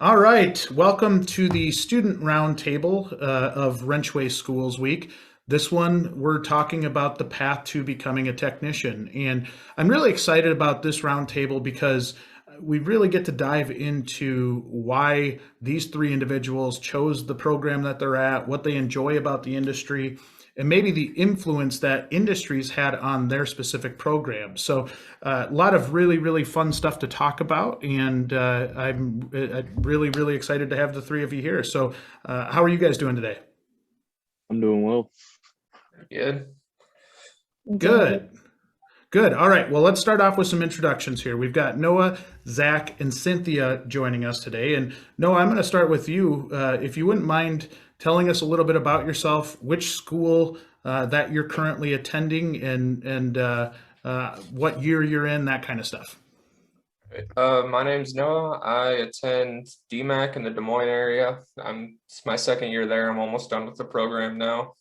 All right, welcome to the student roundtable of WrenchWay Schools Week. This one, we're talking about the path to becoming a technician. And I'm really excited about this roundtable because we really get to dive into why these three individuals chose the program that they're at, what they enjoy about the industry, and maybe the influence that industries had on their specific program. So a lot of really, really fun stuff to talk about, and I'm really, really excited to have the three of you here. So how are you guys doing today? I'm doing well. Good. Good. Good. All right. Well, let's start off with some introductions here. We've got Noah, Zach, and Cinthia joining us today. And Noah, I'm going to start with you. If you wouldn't mind telling us a little bit about yourself, which school that you're currently attending, and what year you're in, that kind of stuff. My name's Noah. I attend DMAC in the Des Moines area. It's my second year there. I'm almost done with the program now,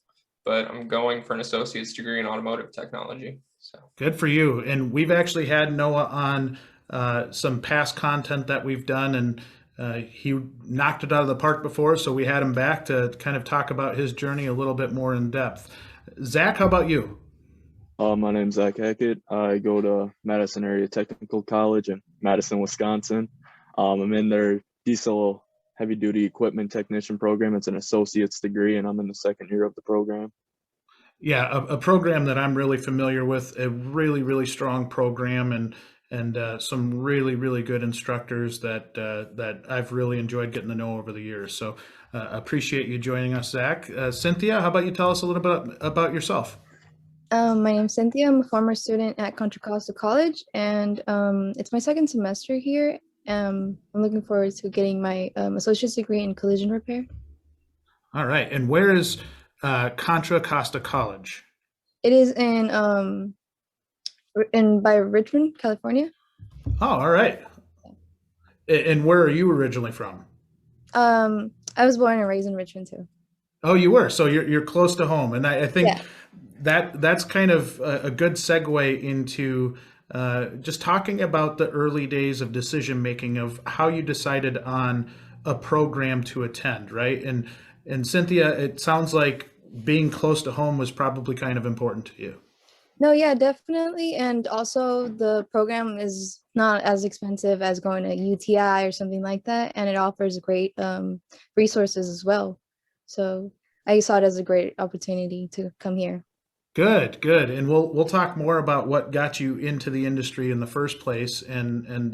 but I'm going for an associate's degree in automotive technology. So Good for you. And we've actually had Noah on some past content that we've done, and he knocked it out of the park before, so we had him back to kind of talk about his journey a little bit more in depth. Zach, how about you? My name's Zach Hackett. I go to Madison Area Technical College in Madison, Wisconsin. I'm in their diesel heavy duty equipment technician program. It's an associate's degree, and I'm in the second year of the program. Yeah, a program that I'm really familiar with, a really, really strong program, and some really, really good instructors that I've really enjoyed getting to know over the years. So appreciate you joining us, Zach. Cinthia, how about you tell us a little bit about yourself? My name's Cinthia. I'm a former student at Contra Costa College, and it's my second semester here. I'm looking forward to getting my associate's degree in collision repair. All right, and where is Contra Costa College? It is in by Richmond, California. Oh, all right. And where are you originally from? I was born and raised in Richmond too. Oh, you were. So you're close to home, and I think Yeah. that's kind of a good segue into just talking about the early days of decision making of how you decided on a program to attend, right? And Cinthia, it sounds like being close to home was probably kind of important to you. No, yeah, definitely. And also the program is not as expensive as going to UTI or something like that. And it offers great resources as well. So I saw it as a great opportunity to come here. Good, good. And we'll talk more about what got you into the industry in the first place, and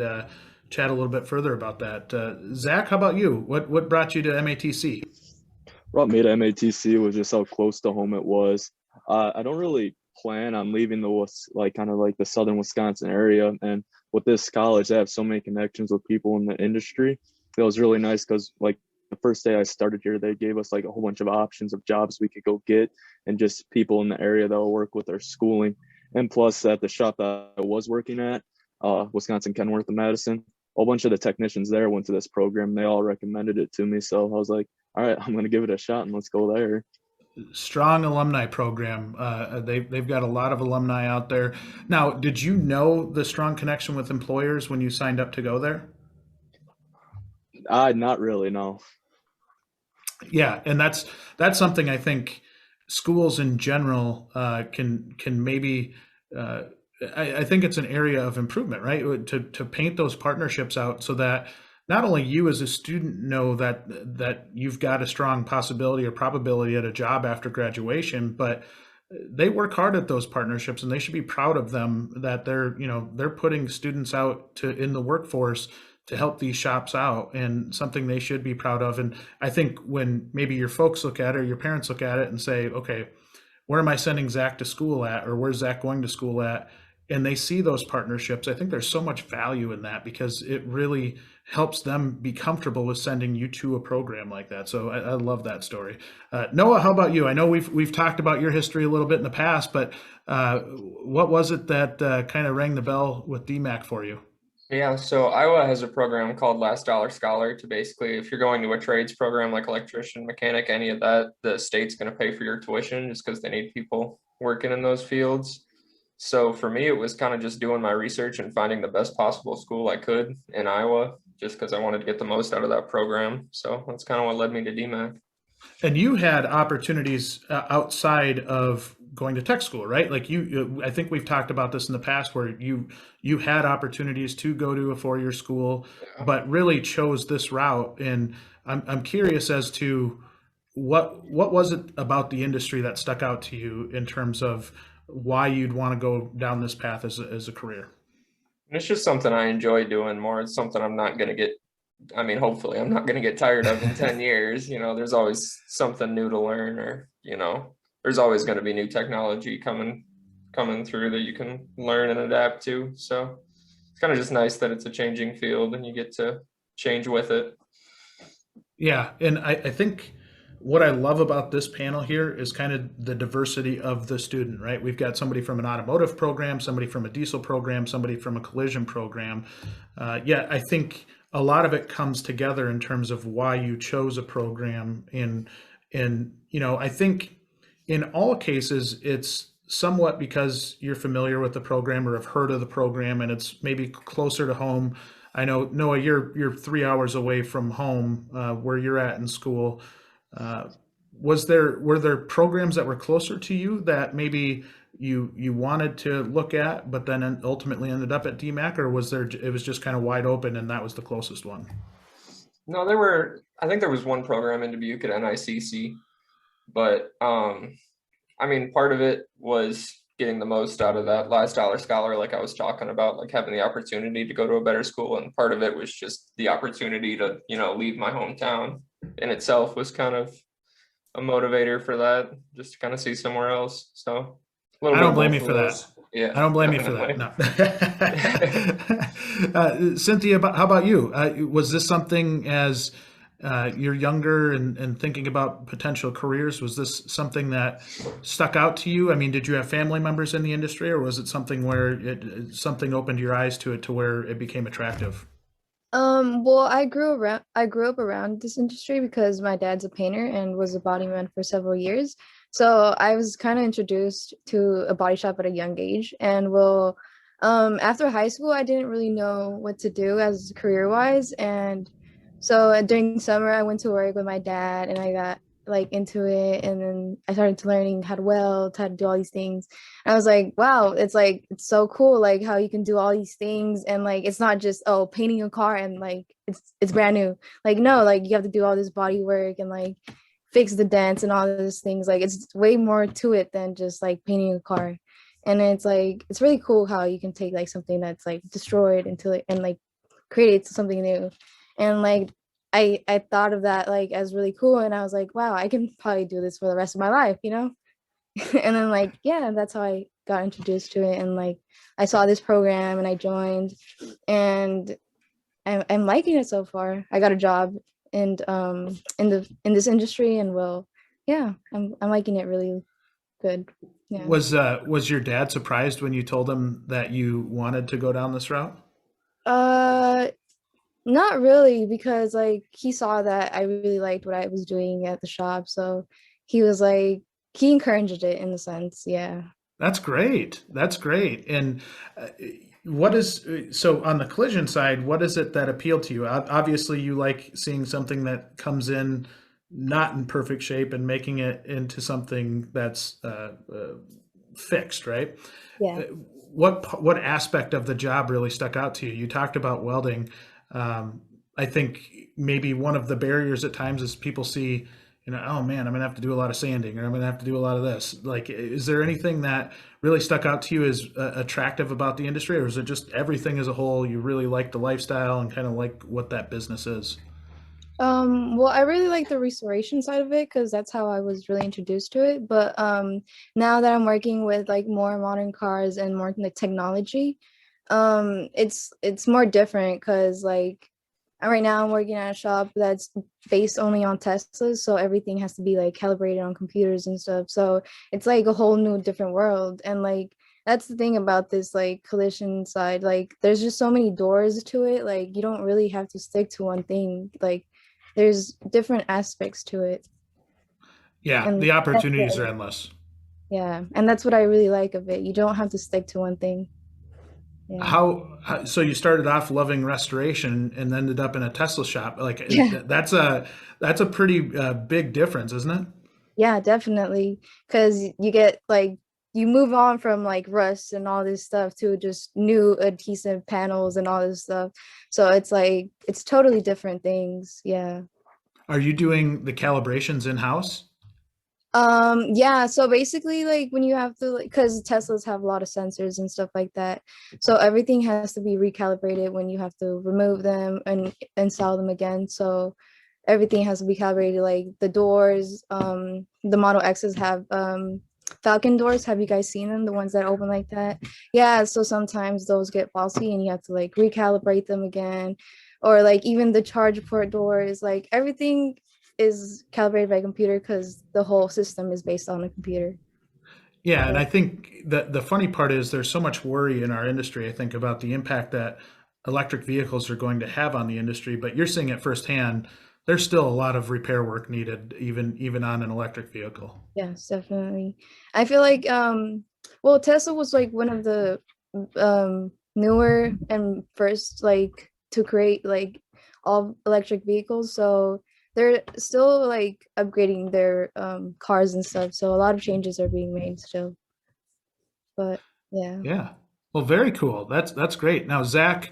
chat a little bit further about that. Zach, how about you? What brought you to MATC? Brought me to MATC was just how close to home it was. I don't really plan on leaving kind of like the southern Wisconsin area. And with this college, they have so many connections with people in the industry. It was really nice because like the first day I started here, they gave us like a whole bunch of options of jobs we could go get and just people in the area that will work with our schooling. And plus at the shop that I was working at, Wisconsin Kenworth and Madison, a whole bunch of the technicians there went to this program. They all recommended it to me. So I was like, all right, I'm going to give it a shot and let's go there. Strong alumni program. They've got a lot of alumni out there. Now, did you know the strong connection with employers when you signed up to go there? Not really, no. Yeah, and that's something I think schools in general can maybe. Uh, I think it's an area of improvement, right? To paint those partnerships out so that not only you as a student know that you've got a strong possibility or probability at a job after graduation, but they work hard at those partnerships and they should be proud of them that they're putting students out to in the workforce to help these shops out, and something they should be proud of. And I think when maybe your folks look at it or your parents look at it and say, okay, where am I sending Zach to school at, or where's Zach going to school at? And they see those partnerships. I think there's so much value in that because it really helps them be comfortable with sending you to a program like that. So I love that story. Noah, how about you? I know we've talked about your history a little bit in the past, but what was it that kind of rang the bell with DMAC for you? yeah, so Iowa has a program called Last Dollar Scholar to basically, if you're going to a trades program like electrician, mechanic, any of that, the state's going to pay for your tuition just because they need people working in those fields. So for me, it was kind of just doing my research and finding the best possible school I could in Iowa, just because I wanted to get the most out of that program. So that's kind of what led me to DMAC. And you had opportunities outside of going to tech school, right? Like I think we've talked about this in the past where you had opportunities to go to a 4-year school, Yeah. but really chose this route. And I'm curious as to what was it about the industry that stuck out to you in terms of why you'd want to go down this path as a career? And it's just something I enjoy doing more. It's something I'm not going to get, I mean, hopefully I'm not going to get tired of in 10 years. You know, there's always something new to learn, or, you know, there's always going to be new technology coming through that you can learn and adapt to. So it's kind of just nice that it's a changing field and you get to change with it. Yeah. And I think what I love about this panel here is kind of the diversity of the student, right? We've got somebody from an automotive program, somebody from a diesel program, somebody from a collision program. Yeah, I think a lot of it comes together in terms of why you chose a program. And you know, I think in all cases, it's somewhat because you're familiar with the program or have heard of the program, and it's maybe closer to home. I know, Noah, you're 3 hours away from home, where you're at in school. Were there programs that were closer to you that maybe you wanted to look at, but then ultimately ended up at DMAC, or it was just kind of wide open and that was the closest one? No, I think there was one program in Dubuque at NICC, but I mean, part of it was getting the most out of that last dollar scholar, like I was talking about, like having the opportunity to go to a better school. And part of it was just the opportunity to, you know, leave my hometown in itself was kind of a motivator for that, just to kind of see somewhere else. So I don't blame you for that. Yeah, I don't blame you for that. No. Cinthia, how about you? Was this something as you're younger and thinking about potential careers? Was this something that stuck out to you? I mean, did you have family members in the industry, or was it something where something opened your eyes to it to where it became attractive? Well, I grew up around this industry because my dad's a painter and was a body man for several years. So I was kind of introduced to a body shop at a young age. And after high school, I didn't really know what to do as career-wise. And so during summer, I went to work with my dad and I got like into it. And then I started to learning how to weld, how to do all these things. And I was like, wow, it's so cool, like how you can do all these things. And like, it's not just, oh, painting a car and like, it's brand new. Like, no, like you have to do all this body work and like fix the dents and all those things. Like, it's way more to it than just like painting a car. And it's like, it's really cool how you can take like something that's like destroyed and like create it to something new. And like, I thought of that like as really cool. And I was like, wow, I can probably do this for the rest of my life, you know? And then like, yeah, that's how I got introduced to it. And like, I saw this program and I joined, and I'm liking it so far. I got a job in this industry, and yeah, I'm liking it really good. Yeah. Was your dad surprised when you told him that you wanted to go down this route? Not really, because like he saw that I really liked what I was doing at the shop, so he was like, he encouraged it in a sense. Yeah. That's great. That's great. And so on the collision side, what is it that appealed to you? Obviously, you like seeing something that comes in not in perfect shape and making it into something that's fixed, right? Yeah. What aspect of the job really stuck out to you? You talked about welding. I think maybe one of the barriers at times is people see, you know, oh man, I'm gonna have to do a lot of sanding, or I'm gonna have to do a lot of this. Like, is there anything that really stuck out to you as attractive about the industry, or is it just everything as a whole? You really like the lifestyle and kind of like what that business is? Well, I really like the restoration side of it because that's how I was really introduced to it. But now that I'm working with like more modern cars and more like technology, it's more different because like right now I'm working at a shop that's based only on Teslas, so everything has to be like calibrated on computers and stuff. So it's like a whole new different world. And like that's the thing about this like collision side. Like there's just so many doors to it. Like you don't really have to stick to one thing. Like there's different aspects to it. Yeah, And the opportunities are endless. yeah, and that's what I really like of it. You don't have to stick to one thing. Yeah. So you started off loving restoration and ended up in a Tesla shop. Like Yeah. that's a pretty big difference, isn't it? Yeah, definitely. Because you get like, you move on from like rust and all this stuff to just new adhesive panels and all this stuff. So it's like, it's totally different things. Yeah. Are you doing the calibrations in house? Yeah, so basically like when you have to, like, because Teslas have a lot of sensors and stuff like that, so everything has to be recalibrated when you have to remove them and install them again. So everything has to be calibrated, like the doors. The Model X's have Falcon doors. Have you guys seen them, the ones that open like that? Yeah, so sometimes those get faulty and you have to like recalibrate them again, or like even the charge port doors, like everything is calibrated by computer because the whole system is based on a computer. Yeah, and I think that the funny part is there's so much worry in our industry, I think, about the impact that electric vehicles are going to have on the industry, but you're seeing it firsthand. There's still a lot of repair work needed, even on an electric vehicle. Yes, definitely. I feel like well, Tesla was like one of the newer and first like to create like all electric vehicles. So they're still like upgrading their cars and stuff. So a lot of changes are being made still. But yeah. Yeah. Well, very cool. That's great. Now, Zach,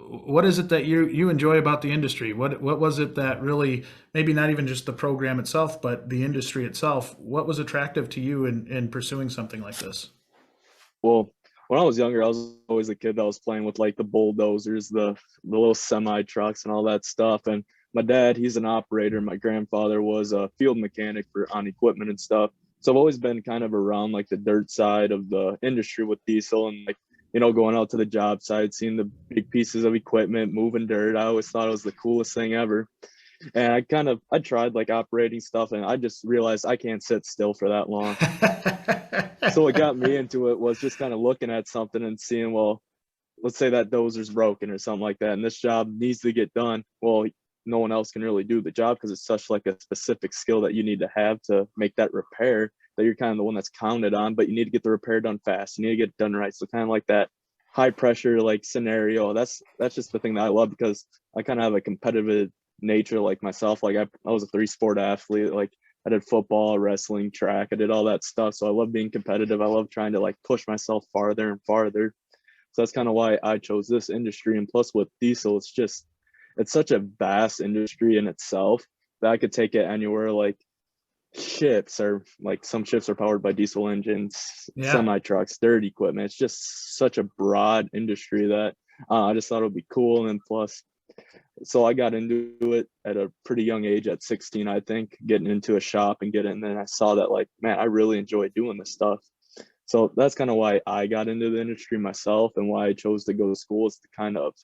what is it that you enjoy about the industry? What was it that really, maybe not even just the program itself, but the industry itself? What was attractive to you in pursuing something like this? Well, when I was younger, I was always a kid that was playing with like the bulldozers, the little semi trucks, and all that stuff. And my dad, he's an operator. My grandfather was a field mechanic on equipment and stuff. So I've always been kind of around like the dirt side of the industry with diesel, and like, going out to the job site, seeing the big pieces of equipment, moving dirt. I always thought it was the coolest thing ever. And I tried like operating stuff, and I just realized I can't sit still for that long. So what got me into it was just kind of looking at something and seeing, well, let's say that dozer's broken or something like that, and this job needs to get done. Well, no one else can really do the job because it's such like a specific skill that you need to have to make that repair, that you're kind of the one that's counted on, but you need to get the repair done fast. You need to get it done right. So kind of like that high pressure like scenario. That's just the thing that I love, because I kind of have a competitive nature like myself. Like I was a 3-sport athlete. Like I did football, wrestling, track. I did all that stuff. So I love being competitive. I love trying to like push myself farther and farther. So that's kind of why I chose this industry. And plus with diesel, it's such a vast industry in itself that I could take it anywhere. Like ships are like, some ships are powered by diesel engines, Yeah. semi trucks, dirt equipment. It's just such a broad industry that I just thought it would be cool. And then plus, so I got into it at a pretty young age, at 16, I think, getting into a shop and getting, and then I saw that like, man, I really enjoy doing this stuff. So that's kind of why I got into the industry myself, and why I chose to go to school, is to kind of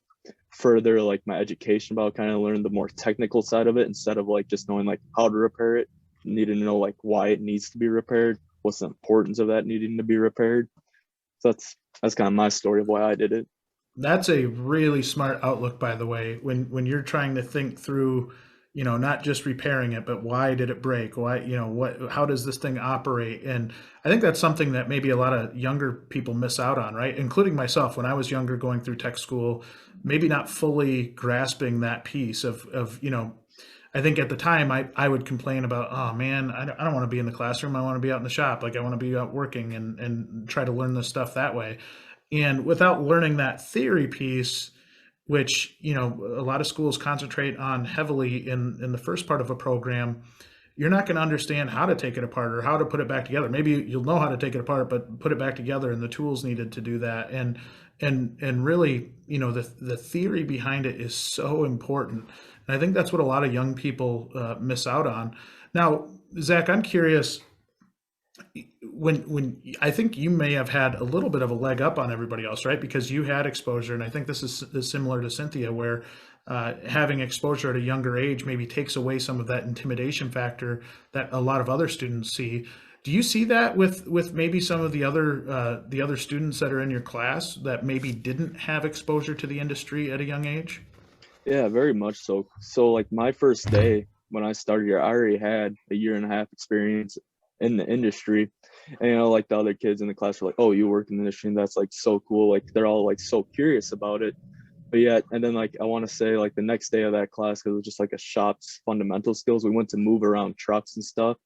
further like my education about, kind of learn the more technical side of it, instead of like just knowing like how to repair it. You need to know like why it needs to be repaired, what's the importance of that needing to be repaired. So that's kind of my story of why I did it. That's a really smart outlook, by the way, when you're trying to think through, not just repairing it, but why did it break? Why, how does this thing operate? And I think that's something that maybe a lot of younger people miss out on, right? Including myself when I was younger, going through tech school, maybe not fully grasping that piece of, I think at the time I would complain about, oh man, I don't want to be in the classroom. I want to be out in the shop. Like I want to be out working and try to learn this stuff that way. And without learning that theory piece, which, a lot of schools concentrate on heavily in the first part of a program, you're not going to understand how to take it apart or how to put it back together. Maybe you'll know how to take it apart, but put it back together, and the tools needed to do that. And really, the theory behind it is so important. And I think that's what a lot of young people miss out on. Now, Zach, I'm curious, when I think you may have had a little bit of a leg up on everybody else, right? Because you had exposure, and I think this is similar to Cinthia, where having exposure at a younger age maybe takes away some of that intimidation factor that a lot of other students see. Do you see that with maybe some of the other students that are in your class that maybe didn't have exposure to the industry at a young age? Yeah, very much so. So like my first day when I started here, I already had a 1.5 year experience in the industry. And, you know, like the other kids in the class are like, oh, you work in the industry, and that's like so cool. Like they're all like so curious about it. But yeah, and then like I want to say like the next day of that class, because it was just like a shop's fundamental skills, we went to move around trucks and stuff.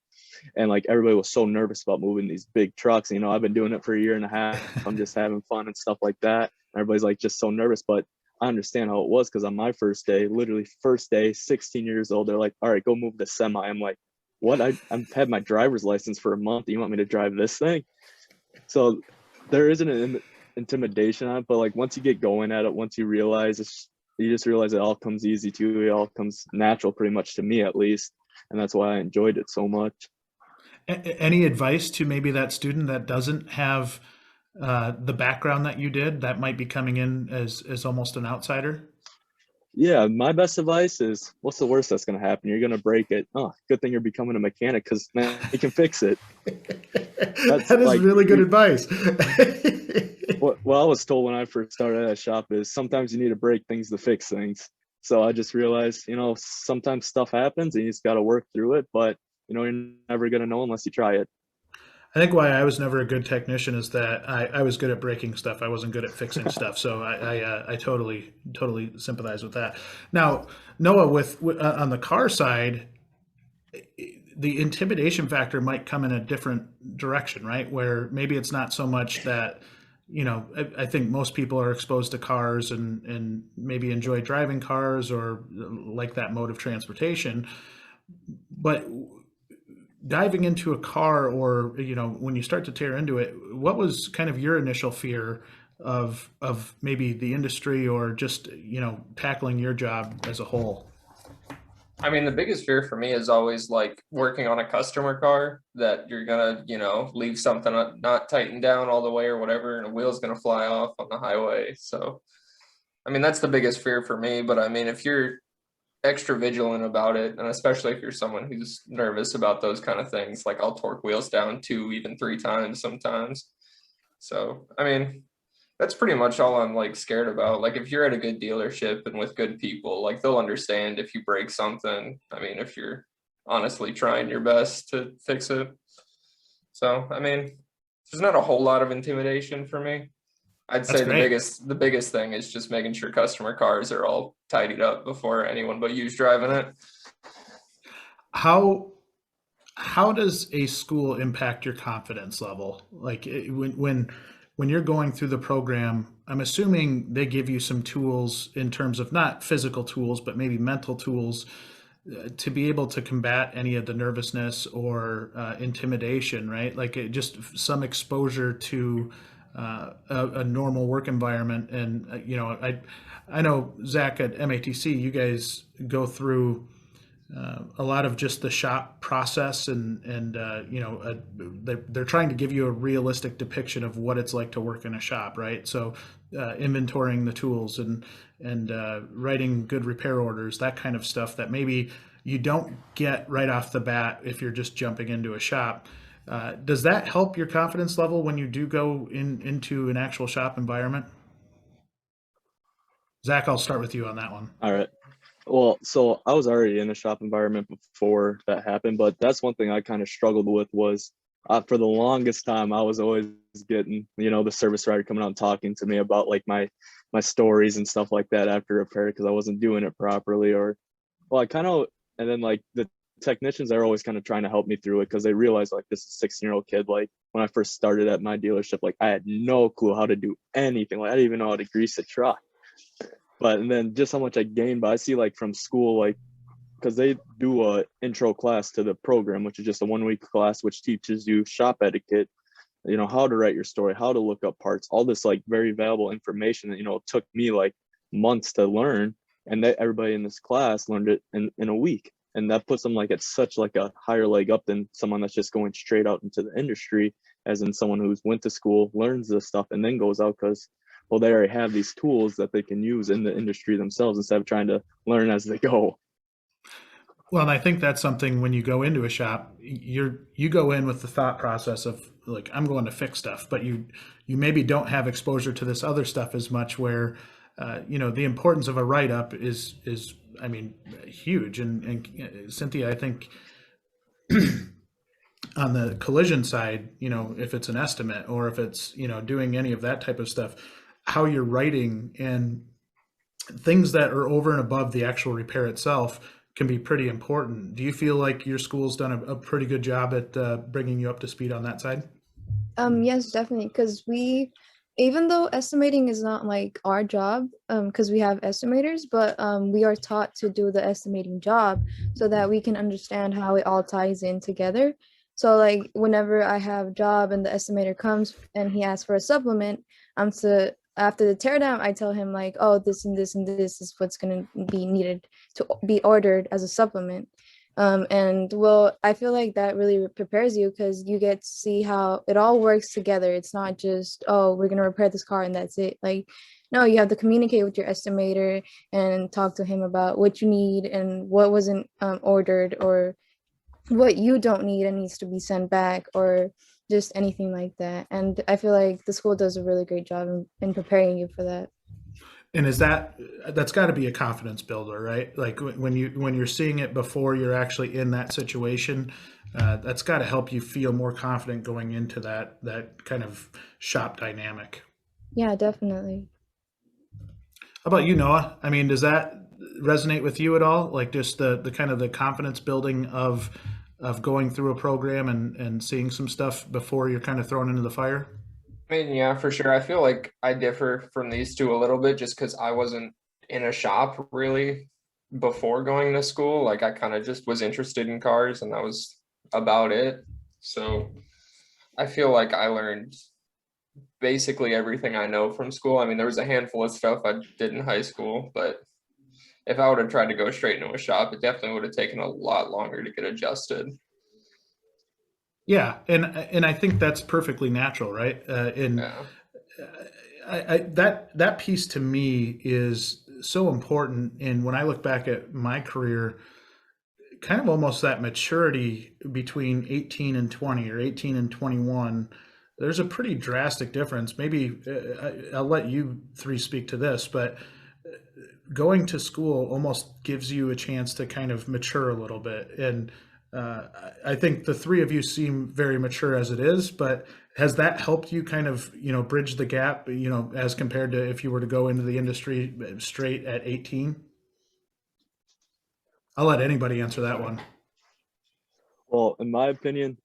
And like everybody was so nervous about moving these big trucks. You know, I've been doing it for a year and a half. I'm just having fun and stuff like that. And everybody's like just so nervous. But I understand how it was, because on my first day, literally first day, 16 years old, they're like, all right, go move the semi. I'm like, what? I've had my driver's license for a month. You want me to drive this thing? So there isn't an intimidation on it, but like once you get going at it, once you realize you just realize it all comes easy to you. It all comes natural, pretty much, to me at least. And that's why I enjoyed it so much. Any advice to maybe that student that doesn't have the background that you did, that might be coming in as almost an outsider? Yeah, my best advice is, what's the worst that's going to happen? You're going to break it. Oh, good thing you're becoming a mechanic, because man, you can fix it. That is like, really good advice. What I was told when I first started at a shop is sometimes you need to break things to fix things. So I just realized, you know, sometimes stuff happens and you just got to work through it. But, you know, you're never going to know unless you try it. I think why I was never a good technician is that I was good at breaking stuff. I wasn't good at fixing stuff. So I totally sympathize with that. Now, Noah, with on the car side, the intimidation factor might come in a different direction, right? Where maybe it's not so much that, you know, I think most people are exposed to cars and maybe enjoy driving cars or like that mode of transportation. But diving into a car, or, you know, when you start to tear into it, what was kind of your initial fear of maybe the industry, or just, you know, tackling your job as a whole? I mean, the biggest fear for me is always like working on a customer car, that you're gonna, you know, leave something not tightened down all the way or whatever, and a wheel's gonna fly off on the highway. So, I mean, that's the biggest fear for me. But I mean, if you're extra vigilant about it, and especially if you're someone who's nervous about those kind of things, like I'll torque wheels down 2, even 3 times sometimes. So, I mean, that's pretty much all I'm like scared about. Like if you're at a good dealership and with good people, like they'll understand if you break something. I mean, if you're honestly trying your best to fix it. So, I mean, there's not a whole lot of intimidation for me. I'd That's say great. the biggest thing is just making sure customer cars are all tidied up before anyone but you's driving it. How does a school impact your confidence level? Like when you're going through the program, I'm assuming they give you some tools in terms of not physical tools, but maybe mental tools to be able to combat any of the nervousness or intimidation, right? Like just some exposure to a normal work environment. And you know, I know, Zach, at MATC, you guys go through a lot of just the shop process, and you know, they're trying to give you a realistic depiction of what it's like to work in a shop, right? So inventorying the tools and writing good repair orders, that kind of stuff that maybe you don't get right off the bat if you're just jumping into a shop. Does that help your confidence level when you do go into an actual shop environment? Zach, I'll start with you on that one. All right. Well, so I was already in a shop environment before that happened, but that's one thing I kind of struggled with was for the longest time, I was always getting, you know, the service writer coming out and talking to me about like my stories and stuff like that after repair, because I wasn't doing it properly, or, well, I kind of, and then like the technicians are always kind of trying to help me through it, because they realize like this is a 16-year-old kid. Like when I first started at my dealership, like I had no clue how to do anything. Like I didn't even know how to grease a truck. But and then just how much I gained. But I see like from school, like because they do a intro class to the program, which is just a 1-week class, which teaches you shop etiquette, you know, how to write your story, how to look up parts, all this like very valuable information that, you know, took me like months to learn, and that everybody in this class learned it in a week. And that puts them like at such like a higher leg up than someone that's just going straight out into the industry, as in someone who's went to school, learns this stuff, and then goes out, because well, they already have these tools that they can use in the industry themselves instead of trying to learn as they go. Well, and I think that's something when you go into a shop, you go in with the thought process of like, I'm going to fix stuff, but you maybe don't have exposure to this other stuff as much, where you know, the importance of a write-up is I mean, huge. And Cinthia, I think on the collision side, if it's an estimate or if it's, doing any of that type of stuff, how you're writing and things that are over and above the actual repair itself can be pretty important. Do you feel like your school's done a pretty good job at bringing you up to speed on that side? Yes, definitely. Because even though estimating is not like our job, because we have estimators, but we are taught to do the estimating job so that we can understand how it all ties in together. So like whenever I have a job and the estimator comes and he asks for a supplement, after the teardown, I tell him like, oh, this and this and this is what's going to be needed to be ordered as a supplement. And well, I feel like that really prepares you because you get to see how it all works together. It's not just, oh, we're going to repair this car and that's it. Like, no, you have to communicate with your estimator and talk to him about what you need and what wasn't ordered, or what you don't need and needs to be sent back, or just anything like that. And I feel like the school does a really great job in preparing you for that. And that's got to be a confidence builder, right? Like when you're seeing it before you're actually in that situation, that's got to help you feel more confident going into that kind of shop dynamic. Yeah, definitely. How about you, Noah? I mean, does that resonate with you at all? Like just the kind of the confidence building of going through a program and seeing some stuff before you're kind of thrown into the fire? I mean, yeah, for sure. I feel like I differ from these two a little bit just because I wasn't in a shop really before going to school. Like I kind of just was interested in cars and that was about it. So I feel like I learned basically everything I know from school. I mean, there was a handful of stuff I did in high school, but if I would have tried to go straight into a shop, it definitely would have taken a lot longer to get adjusted. Yeah, and I think that's perfectly natural, right? And Yeah. that piece to me is so important. And when I look back at my career, kind of almost that maturity between 18 and 20 or 18 and 21, there's a pretty drastic difference. Maybe I'll let you three speak to this, but going to school almost gives you a chance to kind of mature a little bit. And uh, I think the three of you seem very mature as it is, but has that helped you kind of, bridge the gap, as compared to if you were to go into the industry straight at 18? I'll let anybody answer that one. Well, in my opinion,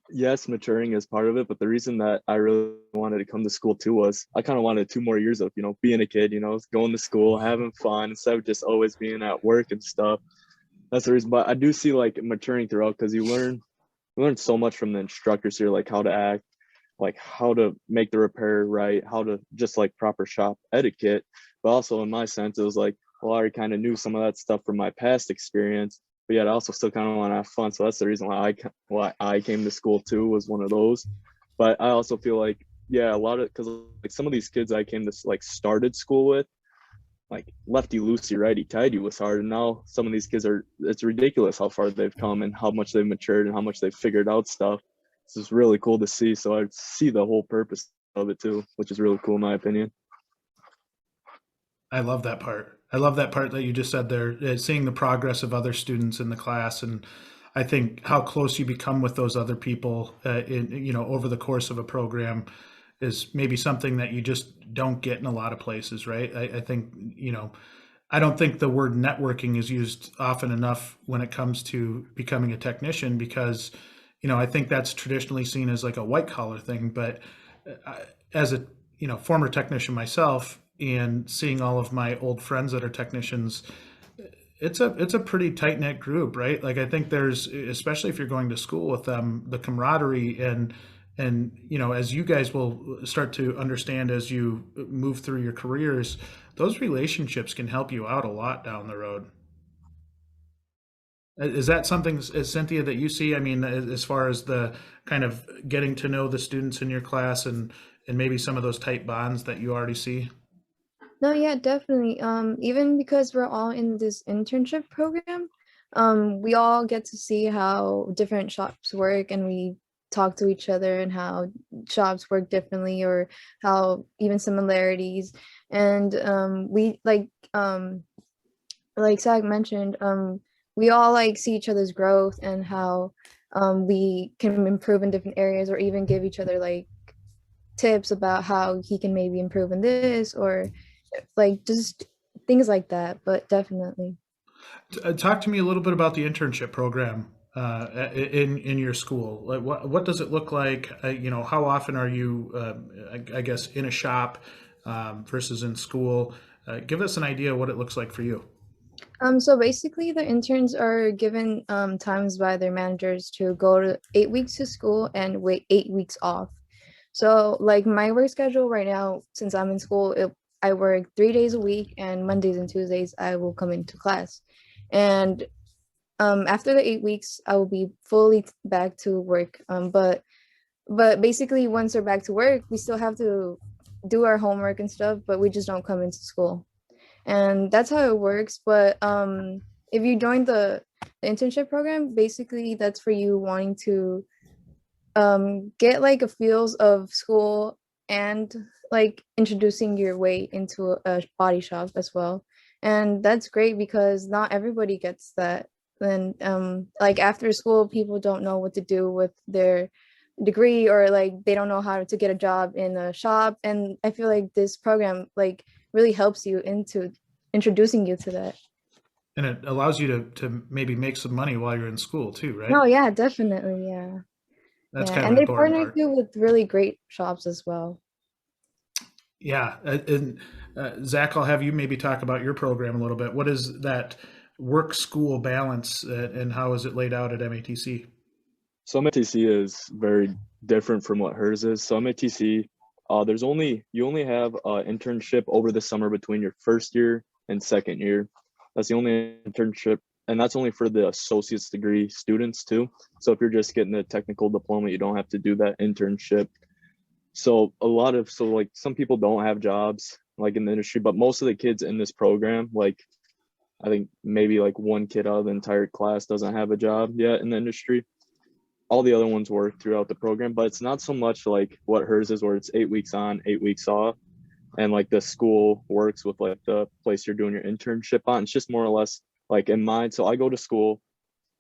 yes, maturing is part of it, but the reason that I really wanted to come to school too was I kind of wanted 2 more years of, being a kid, going to school, having fun instead of just always being at work and stuff. That's the reason. But I do see like maturing throughout because you learn so much from the instructors here, like how to act, like how to make the repair right, how to just like proper shop etiquette. But also in my sense, it was like, well, I already kind of knew some of that stuff from my past experience, but yet I also still kind of want to have fun. So that's the reason why I came to school too, was one of those. But I also feel like, yeah, a lot of, because like some of these kids I came to like started school with, like lefty loosey righty tighty was hard, and now some of these kids it's ridiculous how far they've come and how much they've matured and how much they've figured out stuff. It's just really cool to see. So I see the whole purpose of it too, which is really cool in my opinion. I love that part. I love that part that you just said there, seeing the progress of other students in the class. And I think how close you become with those other people, over the course of a program is maybe something that you just don't get in a lot of places, right? I think, I don't think the word networking is used often enough when it comes to becoming a technician because, I think that's traditionally seen as like a white collar thing. But as a, former technician myself, and seeing all of my old friends that are technicians, it's a pretty tight knit group, right? Like I think there's, especially if you're going to school with them, the camaraderie and as you guys will start to understand as you move through your careers, those relationships can help you out a lot down the road. Is that something, Cinthia, that you see? I mean, as far as the kind of getting to know the students in your class and maybe some of those tight bonds that you already see? No, yeah, definitely. Even because we're all in this internship program, we all get to see how different shops work, and we talk to each other and how shops work differently, or how even similarities. And we like Zach mentioned, we all like see each other's growth and how we can improve in different areas, or even give each other like tips about how he can maybe improve in this, or like just things like that. But definitely. Talk to me a little bit about the internship program in your school. Like, what does it look like? You know, how often are you, I guess, in a shop versus in school? Give us an idea of what it looks like for you. So basically the interns are given times by their managers to go to 8 weeks to school and wait 8 weeks off. So like my work schedule right now, since I'm in school, I work 3 days a week, and Mondays and Tuesdays I will come into class. And after the 8 weeks, I will be fully back to work. But basically once we're back to work, we still have to do our homework and stuff, but we just don't come into school. And that's how it works. But if you join the internship program, basically that's for you wanting to get like a feels of school, and like introducing your way into a body shop as well. And that's great because not everybody gets that. Then like after school, people don't know what to do with their degree, or like they don't know how to get a job in a shop. And I feel like this program like really helps you into introducing you to that. And it allows you to maybe make some money while you're in school too, right? Oh yeah, definitely. Yeah. That's Yeah. kind of And an they important partner part. you with really great shops as well. Yeah, and Zach, I'll have you maybe talk about your program a little bit. What is that work-school balance, and how is it laid out at MATC? So MATC is very different from what hers is. So MATC, you only have an internship over the summer between your first year and second year. That's the only internship, and that's only for the associate's degree students too. So if you're just getting a technical diploma, you don't have to do that internship. So like some people don't have jobs like in the industry, but most of the kids in this program, like I think maybe like one kid out of the entire class doesn't have a job yet in the industry. All the other ones work throughout the program, but it's not so much like what hers is, where it's 8 weeks on, 8 weeks off, and like the school works with like the place you're doing your internship on. It's just more or less like in mine. So I go to school,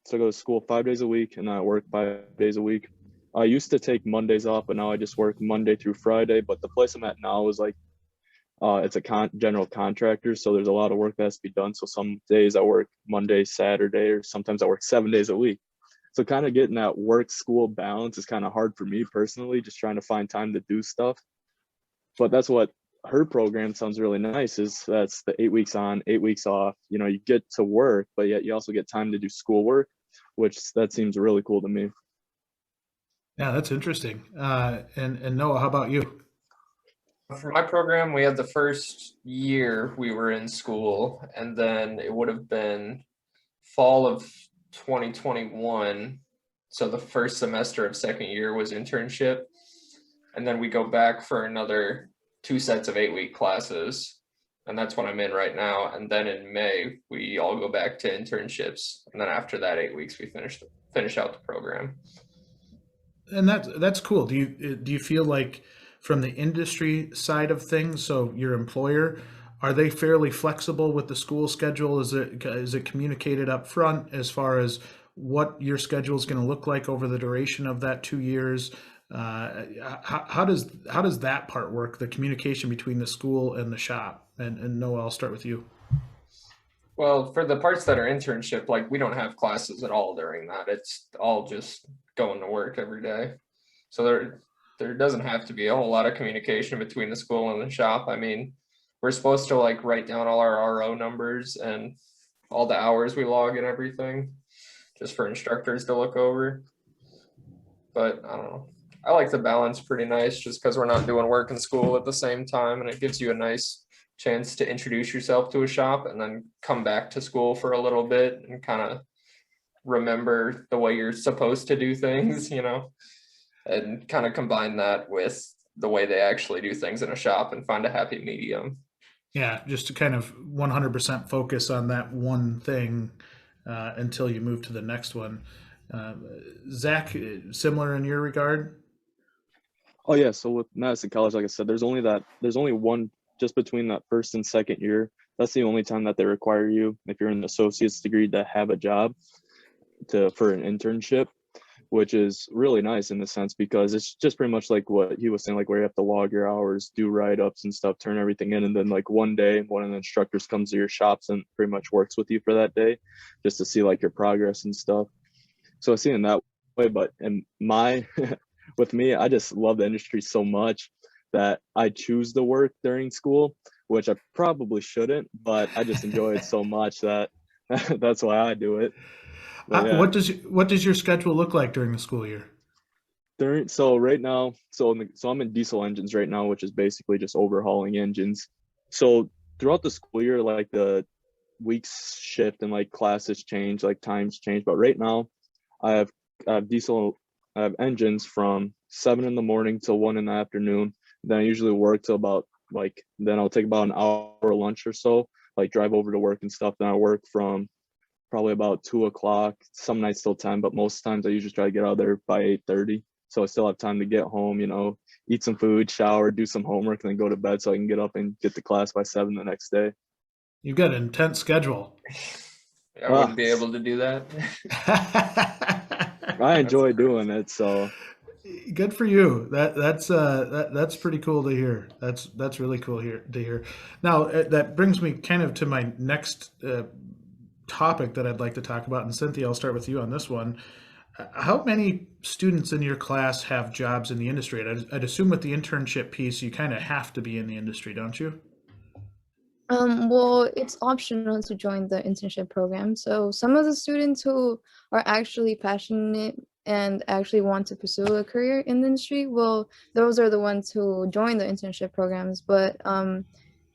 5 days a week, and I work 5 days a week. I used to take Mondays off, but now I just work Monday through Friday. But the place I'm at now is like it's a general contractor, so there's a lot of work that has to be done. So some days I work Monday, Saturday, or sometimes I work 7 days a week. So kind of getting that work school balance is kind of hard for me personally, just trying to find time to do stuff. But that's what her program sounds really nice, is that's the 8 weeks on, 8 weeks off. You know, you get to work, but yet you also get time to do schoolwork, which that seems really cool to me. Yeah, that's interesting. And Noah, how about you? For my program, we had the first year we were in school, and then it would have been fall of 2021. So the first semester of second year was internship. And then we go back for another 2 sets of 8-week classes. And that's what I'm in right now. And then in May, we all go back to internships. And then after that 8 weeks, we finish out the program. And that's cool. Do you feel like from the industry side of things, so your employer, are they fairly flexible with the school schedule? Is it communicated up front as far as what your schedule is going to look like over the duration of that 2 years? How does that part work? The communication between the school and the shop. And Noah, I'll start with you. Well, for the parts that are internship, like we don't have classes at all during that. It's all just going to work every day. So there doesn't have to be a whole lot of communication between the school and the shop. I mean, we're supposed to like write down all our RO numbers and all the hours we log and everything, just for instructors to look over. But I don't know. I like the balance pretty nice, just because we're not doing work in school at the same time, and it gives you a nice chance to introduce yourself to a shop and then come back to school for a little bit and kind of remember the way you're supposed to do things, you know, and kind of combine that with the way they actually do things in a shop and find a happy medium. Yeah, just to kind of 100% focus on that one thing until you move to the next one. Zach, similar in your regard? Oh yeah, so with Madison College, like I said, there's only one just between that first and second year. That's the only time that they require you, if you're in an associate's degree, to have a job for an internship. which is really nice in a sense because it's just pretty much like what he was saying, like where you have to log your hours, do write-ups and stuff, turn everything in, and then like one day one of the instructors comes to your shops and pretty much works with you for that day just to see like your progress and stuff. So I see it in that way, but in my with me, I just love the industry so much that I choose to work during school, which I probably shouldn't, but I just enjoy it so much that that's why I do it. But yeah. What does your schedule look like during the school year? So right now, so I'm in diesel engines right now, which is basically just overhauling engines. So throughout the school year, like the weeks shift and like classes change, like times change. But right now, I have I have engines from 7 in the morning till 1 in the afternoon. Then I usually work till about then I'll take about an hour lunch or so, like drive over to work and stuff. Then I work from probably about 2 o'clock, some nights till 10, but most times I usually try to get out of there by 8:30. So I still have time to get home, eat some food, shower, do some homework, and then go to bed so I can get up and get to class by 7 the next day. You've got an intense schedule. I wouldn't be able to do that. I enjoy doing it, so good for you. That's pretty cool to hear. That's really cool to hear. Now that brings me kind of to my next topic that I'd like to talk about. And Cinthia, I'll start with you on this one. How many students in your class have jobs in the industry? I'd assume with the internship piece, you kind of have to be in the industry, don't you? Well, it's optional to join the internship program. So some of the students who are actually passionate and actually want to pursue a career in the industry, well, those are the ones who join the internship programs, but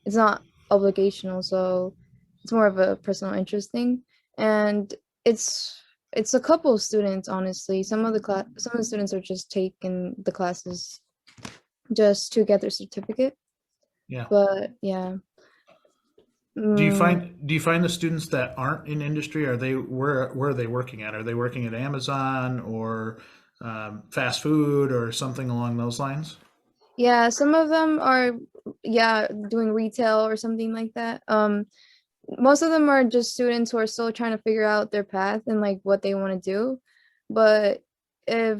it's not obligational. So it's more of a personal interest thing. And it's a couple of students, honestly. Some of the students are just taking the classes just to get their certificate. Yeah. But yeah. Do you find the students that aren't in industry, where are they working at? Are they working at Amazon or fast food or something along those lines? Yeah, some of them are doing retail or something like that. Most of them are just students who are still trying to figure out their path and like what they want to do. But if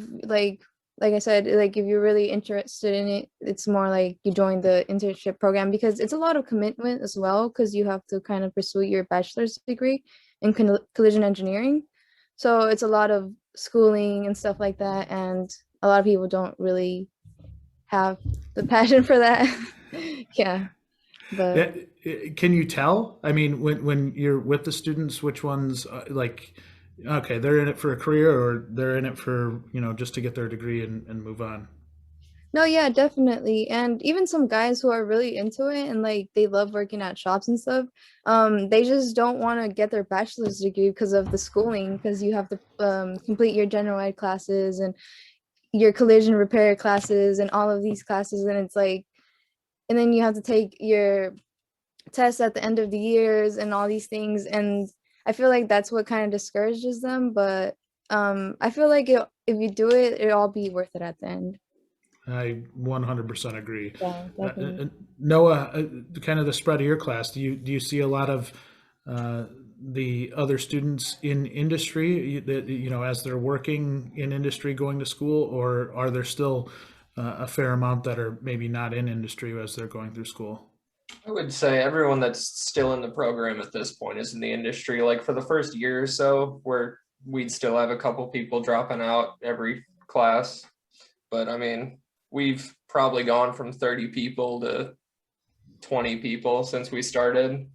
like I said, like if you're really interested in it, it's more like you join the internship program because it's a lot of commitment as well, because you have to kind of pursue your bachelor's degree in collision engineering. So it's a lot of schooling and stuff like that. And a lot of people don't really have the passion for that. Yeah. But can you tell? I mean, when you're with the students, which ones okay, they're in it for a career or they're in it for, just to get their degree and move on? no, yeah, definitely. And even some guys who are really into it and like they love working at shops and stuff, they just don't want to get their bachelor's degree because of the schooling, because you have to complete your general ed classes and your collision repair classes and all of these classes. And it's like, and then you have to take your tests at the end of the years and all these things. And I feel like that's what kind of discourages them. But I feel like if you do it, it'll all be worth it at the end. I 100% agree. Yeah, definitely. Noah, kind of the spread of your class, do you see a lot of the other students in industry that, as they're working in industry going to school, or are there still a fair amount that are maybe not in industry as they're going through school? I would say everyone that's still in the program at this point is in the industry. Like for the first year or so, where we'd still have a couple people dropping out every class. But I mean, we've probably gone from 30 people to 20 people since we started.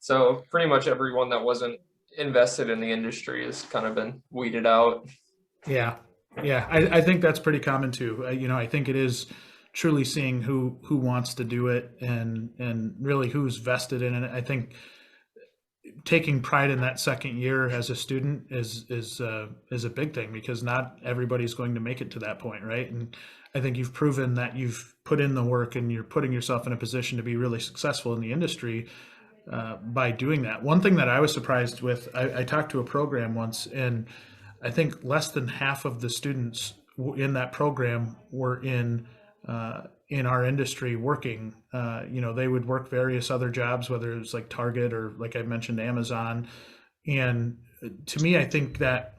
So pretty much everyone that wasn't invested in the industry has kind of been weeded out. Yeah. I think that's pretty common too. I think it is truly seeing who wants to do it and really who's vested in it. I think taking pride in that second year as a student is a big thing, because not everybody's going to make it to that point, right? And I think you've proven that you've put in the work and you're putting yourself in a position to be really successful in the industry by doing that. One thing that I was surprised with, I talked to a program once, and I think less than half of the students in that program were in our industry working. They would work various other jobs, whether it was like Target or, like I mentioned, Amazon. And to me, I think that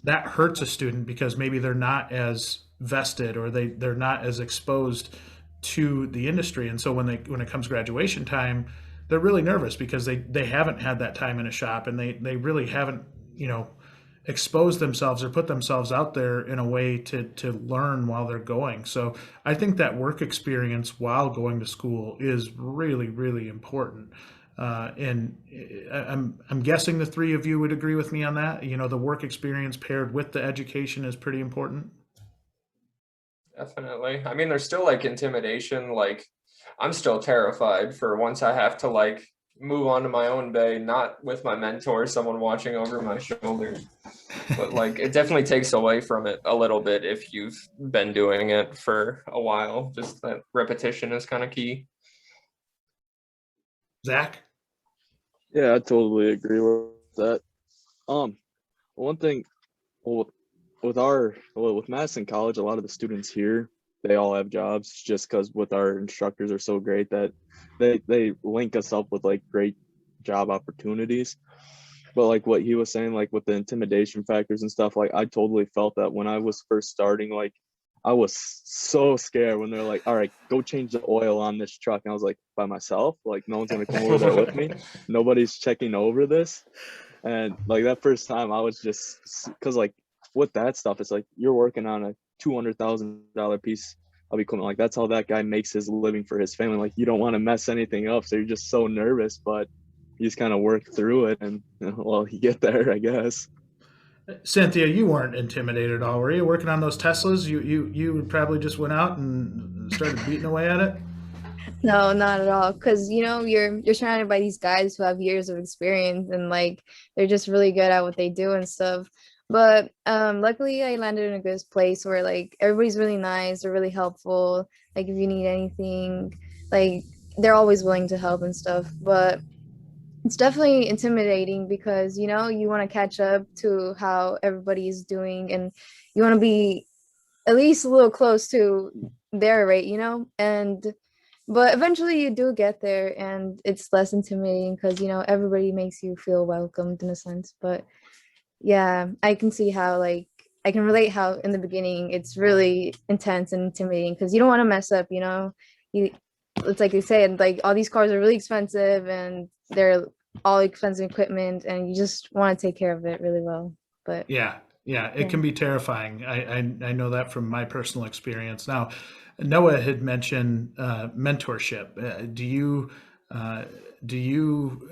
that hurts a student because maybe they're not as vested or they're not as exposed to the industry. And so when it comes graduation time, they're really nervous because they haven't had that time in a shop, and they really haven't, expose themselves or put themselves out there in a way to learn while they're going. So I think that work experience while going to school is really, really important. And I'm guessing the three of you would agree with me on that. The work experience paired with the education is pretty important. Definitely. I mean, there's still like intimidation. Like, I'm still terrified for once I have to like move on to my own bay, not with my mentor, someone watching over my shoulder. But like, it definitely takes away from it a little bit if you've been doing it for a while. Just that repetition is kind of key. Zach? Yeah, I totally agree with that. One thing, well, with Madison College, a lot of the students here, they all have jobs just because with our instructors are so great that they link us up with like great job opportunities. But like what he was saying, like with the intimidation factors and stuff, like I totally felt that when I was first starting. Like I was so scared when they're like, all right, go change the oil on this truck. And I was like, by myself? Like no one's gonna come over there with me. Nobody's checking over this. And like that first time I was just, because like with that stuff, it's like you're working on a $200,000 piece of equipment. Like that's how that guy makes his living for his family. Like you don't want to mess anything up, so you're just so nervous, but you just kind of work through it, and well, you get there, I guess. Cinthia, you weren't intimidated at all, were you? Working on those Teslas, you probably just went out and started beating away at it. No, not at all. Because you're surrounded by these guys who have years of experience, and like they're just really good at what they do and stuff. But luckily I landed in a good place where like everybody's really nice, they're really helpful. Like if you need anything, like they're always willing to help and stuff. But it's definitely intimidating because you want to catch up to how everybody's doing, and you want to be at least a little close to their rate, and but eventually you do get there and it's less intimidating because everybody makes you feel welcomed in a sense. But yeah, I can see how like I can relate how in the beginning it's really intense and intimidating because you don't want to mess up, you it's like you said, like all these cars are really expensive and they're all expensive equipment, and you just want to take care of it really well. But Yeah, it yeah. can be terrifying. I know that from my personal experience. Now, Noah had mentioned mentorship. Do you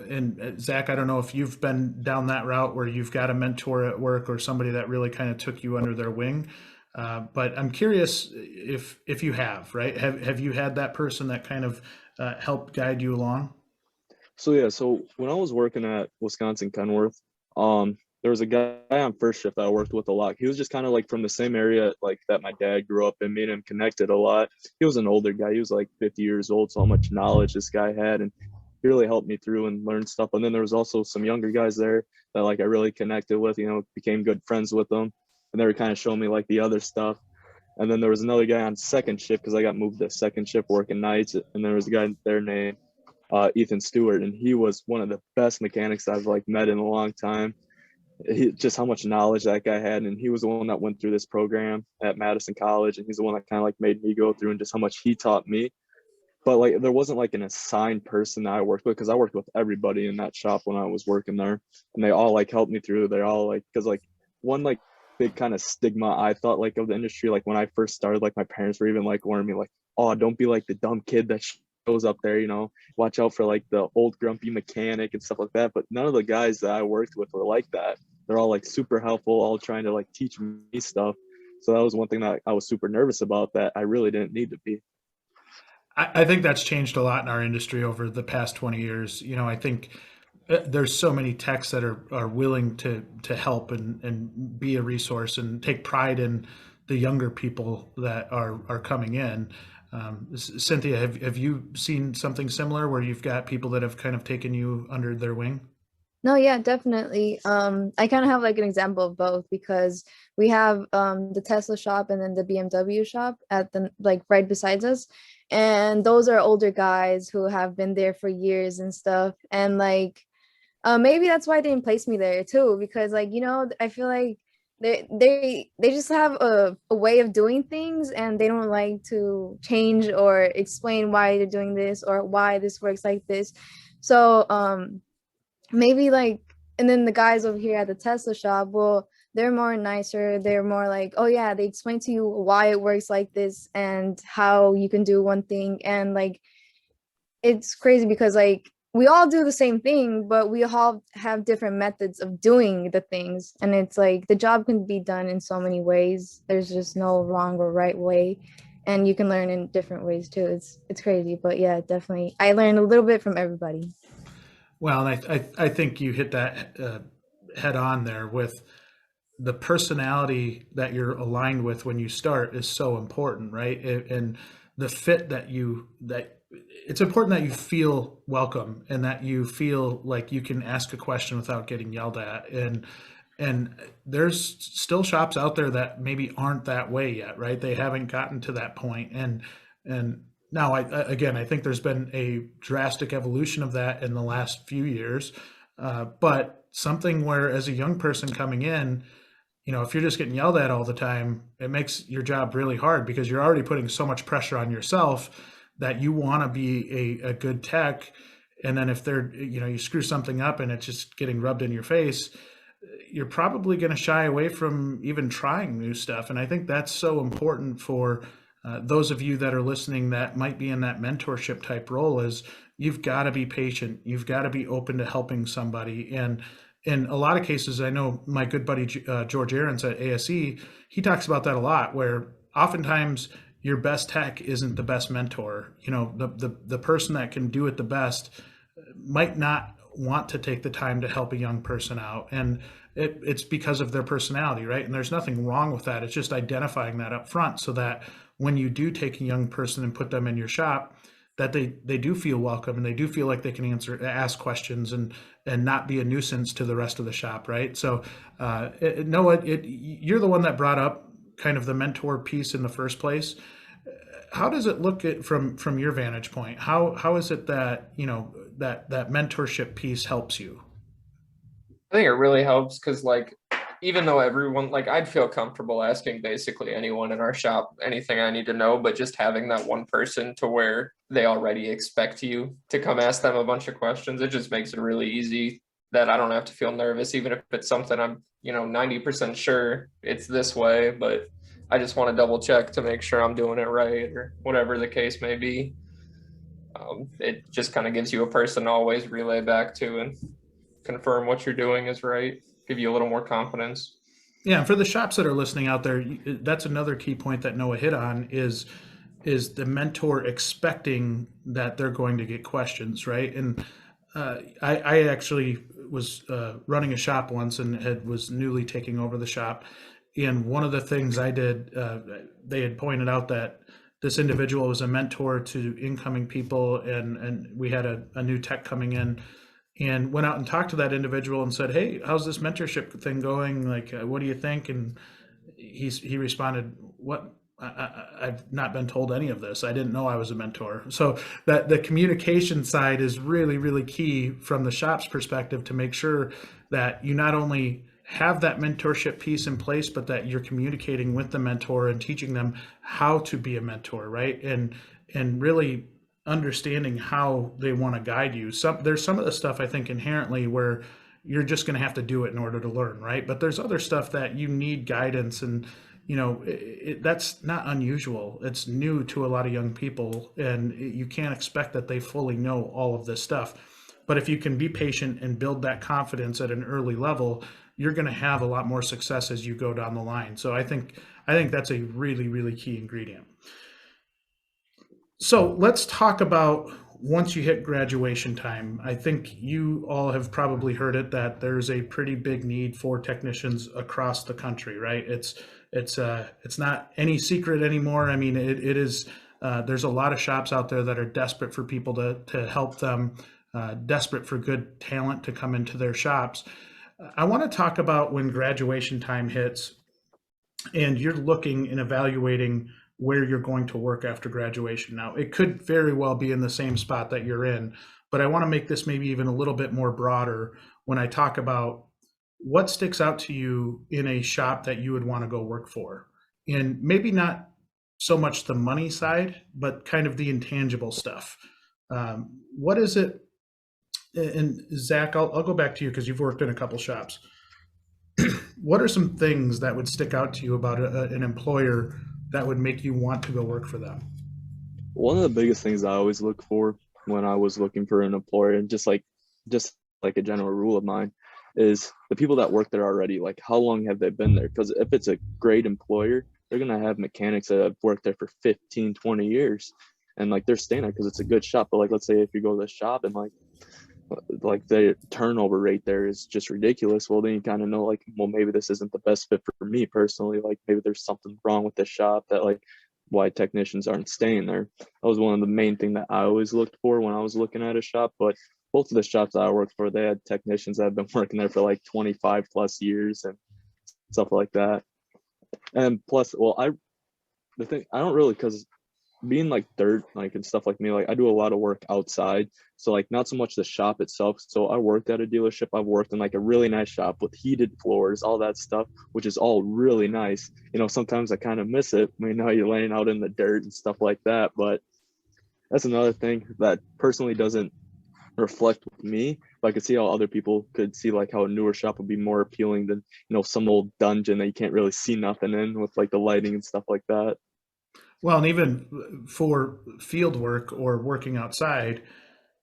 and Zach? I don't know if you've been down that route where you've got a mentor at work or somebody that really kind of took you under their wing. But I'm curious if you have, right? Have you had that person that kind of helped guide you along? So yeah, so when I was working at Wisconsin Kenworth, there was a guy on first shift that I worked with a lot. He was just kind of like from the same area like that my dad grew up in, me and him connected a lot. He was an older guy. He was like 50 years old, so how much knowledge this guy had, and he really helped me through and learn stuff. And then there was also some younger guys there that like I really connected with, became good friends with them. And they were kind of showing me like the other stuff. And then there was another guy on second shift because I got moved to second shift working nights. And there was a guy there named Ethan Stewart, and he was one of the best mechanics I've like met in a long time. Just how much knowledge that guy had, and he was the one that went through this program at Madison College, and he's the one that kind of like made me go through, and just how much he taught me. But like there wasn't like an assigned person that I worked with, because I worked with everybody in that shop when I was working there, and they all like helped me through. They're all like, because like one like big kind of stigma I thought like of the industry, like when I first started, like my parents were even like warning me like, oh, don't be like the dumb kid that shows up there, watch out for like the old grumpy mechanic and stuff like that. But none of the guys that I worked with were like that. They're all like super helpful, all trying to like teach me stuff. So that was one thing that I was super nervous about that I really didn't need to be. I think that's changed a lot in our industry over the past 20 years. I think there's so many techs that are willing to help and be a resource and take pride in the younger people that are coming in. Cinthia, have you seen something similar where you've got people that have kind of taken you under their wing? No, yeah, definitely. I kind of have like an example of both because we have the Tesla shop and then the BMW shop at the like right beside us. And those are older guys who have been there for years and stuff. And like maybe that's why they didn't place me there too, because like, I feel like they just have a way of doing things, and they don't like to change or explain why they're doing this or why this works like this. So maybe like, and then the guys over here at the Tesla shop, well, they're more nicer. They're more like, oh yeah, they explain to you why it works like this and how you can do one thing. And like, it's crazy because like we all do the same thing, but we all have different methods of doing the things. And it's like the job can be done in so many ways. There's just no wrong or right way. And you can learn in different ways too. It's crazy. But yeah, definitely. I learned a little bit from everybody. Well, and I think you hit that head on there with the personality that you're aligned with when you start is so important, right? And the fit that it's important that you feel welcome and that you feel like you can ask a question without getting yelled at. And there's still shops out there that maybe aren't that way yet, right? They haven't gotten to that point. And now I think there's been a drastic evolution of that in the last few years. But something where as a young person coming in, if you're just getting yelled at all the time, it makes your job really hard because you're already putting so much pressure on yourself that you want to be a good tech. And then if you screw something up and it's just getting rubbed in your face, you're probably going to shy away from even trying new stuff. And I think that's so important for those of you that are listening that might be in that mentorship type role. Is you've got to be patient. You've got to be open to helping somebody. And in a lot of cases, I know my good buddy George Ahrens at ASE, he talks about that a lot, where oftentimes your best tech isn't the best mentor. The person that can do it the best might not want to take the time to help a young person out. And it's because of their personality, right? And there's nothing wrong with that. It's just identifying that up front so that when you do take a young person and put them in your shop, that they do feel welcome and they do feel like they can ask questions and not be a nuisance to the rest of the shop, right? So Noah, you're the one that brought up kind of the mentor piece in the first place. How does it look from your vantage point? How is it that that mentorship piece helps you? I think it really helps because like even though everyone, like I'd feel comfortable asking basically anyone in our shop anything I need to know, but just having that one person to where they already expect you to come ask them a bunch of questions, it just makes it really easy that I don't have to feel nervous, even if it's something I'm 90% sure it's this way, but I just want to double check to make sure I'm doing it right or whatever the case may be. It just kind of gives you a person to always relay back to and confirm what you're doing is right, give you a little more confidence. Yeah, and for the shops that are listening out there, that's another key point that Noah hit on is the mentor expecting that they're going to get questions, right? And I actually was running a shop once and was newly taking over the shop. And one of the things I did, they had pointed out that this individual was a mentor to incoming people, and we had a new tech coming in, and went out and talked to that individual and said, "Hey, how's this mentorship thing going? Like, what do you think?" And he responded, "What? I've not been told any of this. I didn't know I was a mentor." So that the communication side is really, really key from the shop's perspective to make sure that you not only have that mentorship piece in place, but that you're communicating with the mentor and teaching them how to be a mentor, right? And really understanding how they want to guide you. There's some of the stuff I think inherently where you're just going to have to do it in order to learn, right? But there's other stuff that you need guidance, and that's not unusual. It's new to a lot of young people, and you can't expect that they fully know all of this stuff. But if you can be patient and build that confidence at an early level, you're going to have a lot more success as you go down the line. So I think that's a really, really key ingredient. So let's talk about once you hit graduation time. I think you all have probably heard it that there's a pretty big need for technicians across the country, right? It's not any secret anymore. I mean, it is. There's a lot of shops out there that are desperate for people to help them, desperate for good talent to come into their shops. I want to talk about when graduation time hits and you're looking and evaluating where you're going to work after graduation. Now, it could very well be in the same spot that you're in, but I want to make this maybe even a little bit more broader when I talk about what sticks out to you in a shop that you would want to go work for? And maybe not so much the money side, but kind of the intangible stuff. What is it? And Zach, I'll go back to you because you've worked in a couple shops. What are some things that would stick out to you about an employer that would make you want to go work for them? One of the biggest things I always look for when I was looking for an employer, and just like a general rule of mine, is the people that work there already. Like, how long have they been there? Because if it's a great employer, they're going to have mechanics that have worked there for 15, 20 years. And like, they're staying there because it's a good shop. But like, let's say if you go to the shop and like the turnover rate there is just ridiculous, well, then you kind of know, like, well, maybe this isn't the best fit for me personally. Like, maybe there's something wrong with the shop that, like, why technicians aren't staying there. That was one of the main thing that I always looked for when I was looking at a shop. But both of the shops that I worked for, they had technicians that have been working there for like 25 plus years and stuff like that. And plus, well, I don't really, because being like dirt, like, and stuff like me, like, I do a lot of work outside. So like, not so much the shop itself. So I worked at a dealership. I've worked in like a really nice shop with heated floors, all that stuff, which is all really nice. You know, sometimes I kind of miss it. I mean, now you're laying out in the dirt and stuff like that. But that's another thing that personally doesn't reflect with me. But I could see how other people could see, like, how a newer shop would be more appealing than, you know, some old dungeon that you can't really see nothing in with like the lighting and stuff like that. Well, and even for field work or working outside,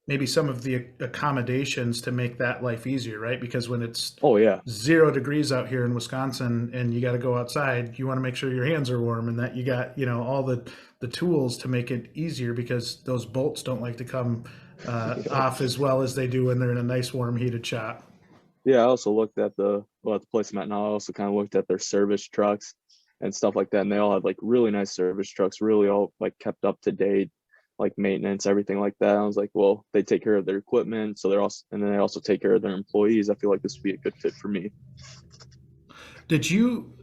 maybe some of the accommodations to make that life easier, right? Because when it's Oh yeah. 0 degrees out here in Wisconsin and you got to go outside, you want to make sure your hands are warm and that you got, you know, all the tools to make it easier, because those bolts don't like to come off as well as they do when they're in a nice warm heated shop. Yeah, I also looked at the place I'm at now. I also kind of looked at their service trucks and stuff like that, and they all had like really nice service trucks, really all like kept up to date, like maintenance, everything like that. I was like, well, they take care of their equipment, so they're also, and then they also take care of their employees. I feel like this would be a good fit for me. Did you,